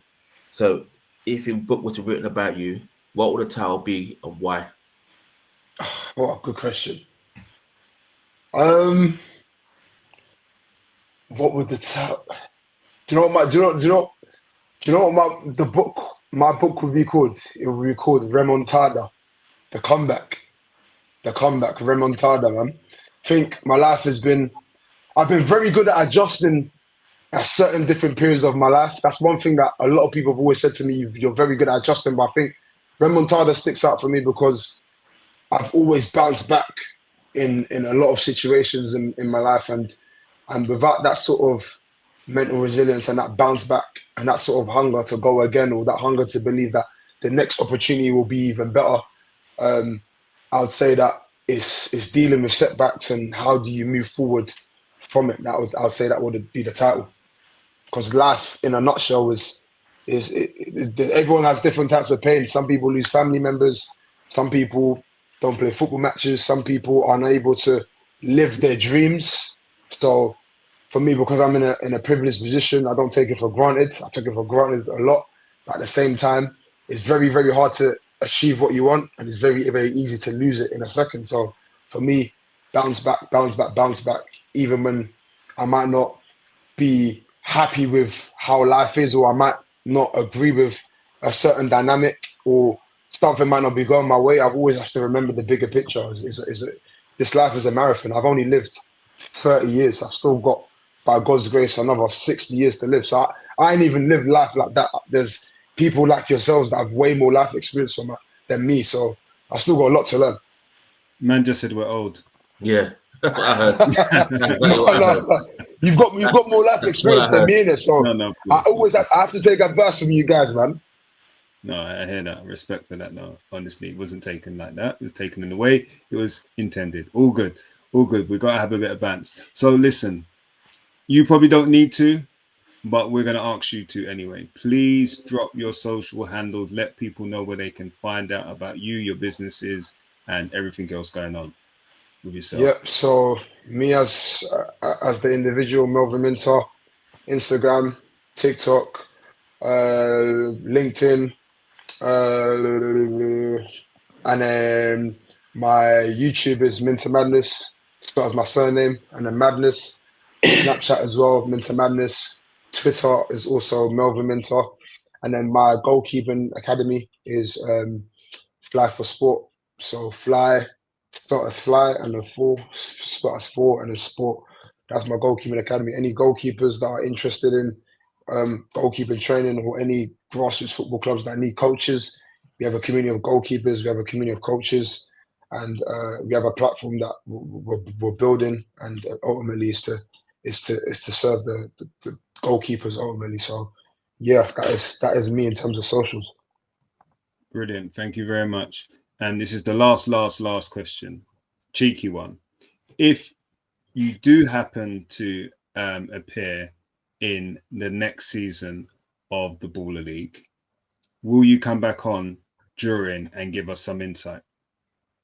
So, if a book was written about you, what would the title be and why? What a good question. What would the title? Do you know what my book would be called? It would be called Remontada, the comeback, Remontada, man. I think my life I've been very good at adjusting at certain different periods of my life. That's one thing that a lot of people have always said to me, you're very good at adjusting, but I think Remontada sticks out for me because I've always bounced back in a lot of situations in my life, and without that sort of mental resilience and that bounce back and that sort of hunger to go again, or that hunger to believe that the next opportunity will be even better, I would say that it's dealing with setbacks and how do you move forward from it. I would say that would be the title, because life in a nutshell is everyone has different types of pain. Some people lose family members, some people don't play football matches, some people are unable to live their dreams. So for me, because I'm in a privileged position, I don't take it for granted. I take it for granted a lot. But at the same time, it's very, very hard to achieve what you want, and it's very, very easy to lose it in a second. So for me, bounce back, even when I might not be happy with how life is, or I might not agree with a certain dynamic, or something might not be going my way. I've always have to remember the bigger picture. This life is a marathon. I've only lived 30 years. I've still got, by God's grace, another 60 years to live. So I ain't even lived life like that. There's people like yourselves that have way more life experience than me. So I still got a lot to learn. Man just said we're old. Yeah, that's what I heard. That's exactly what I heard. You've got more life experience than me in it. So No, I have to take advice from you guys, man. No, I hear that. Respect for that. No, honestly, it wasn't taken like that. It was taken in the way it was intended. All good. We've got to have a bit of bounce. So listen, you probably don't need to, but we're going to ask you to anyway. Please drop your social handles. Let people know where they can find out about you, your businesses, and everything else going on with yourself. Yep. So me as the individual, Melvin Minter, Instagram, TikTok, LinkedIn, and then my YouTube is Minter Madness. Spells my surname and then Madness. Snapchat as well, Minter Madness. Twitter is also Melvin Minter. And then my goalkeeping academy is Fly for Sport. So fly, start as fly, and then four, start as four, and then sport. That's my goalkeeping academy. Any goalkeepers that are interested in goalkeeping training or any grassroots football clubs that need coaches, we have a community of goalkeepers, we have a community of coaches, and we have a platform that we're building, and ultimately is to serve the goalkeepers ultimately. So yeah, that is me in terms of socials. Brilliant. Thank you very much. And this is the last question. Cheeky one. If you do happen to appear in the next season of the Baller League, will you come back on during and give us some insight,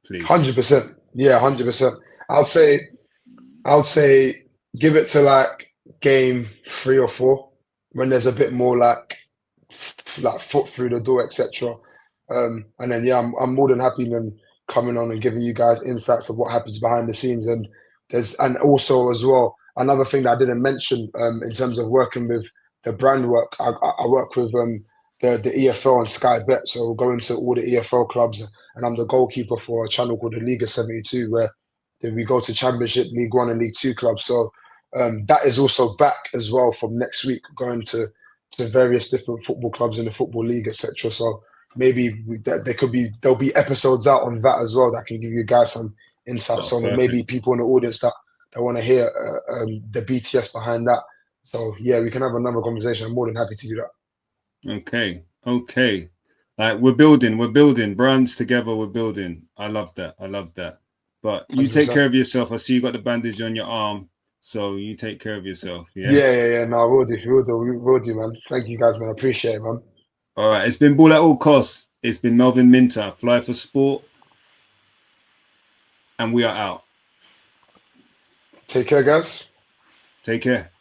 please? 100%. Yeah, 100%. I'll say give it to like game 3 or 4 when there's a bit more like foot through the door, etc. And then yeah, I'm more than happy then coming on and giving you guys insights of what happens behind the scenes. And also as well, another thing that I didn't mention in terms of working with the brand work, I work with the EFL and Sky Bet, so we'll go into all the EFL clubs, and I'm the goalkeeper for a channel called the Liga 72, where then we go to Championship, League One, and League Two clubs. So that is also back as well from next week, going to various different football clubs in the Football League, etc. So maybe there'll be episodes out on that as well that can give you guys some insights on, and maybe people in the audience that want to hear the BTS behind that. So yeah, we can have another conversation. I'm more than happy to do that. Okay. Like we're building brands together. We're building. I love that. But you 100%. take care of yourself. I see you got the bandage on your arm, so you take care of yourself. Yeah. Yeah. No, we'll do, man. Thank you guys, man. I appreciate it, man. All right. It's been Ball at All Costs. It's been Melvin Minter, Fly for Sport, and we are out. Take care, guys. Take care.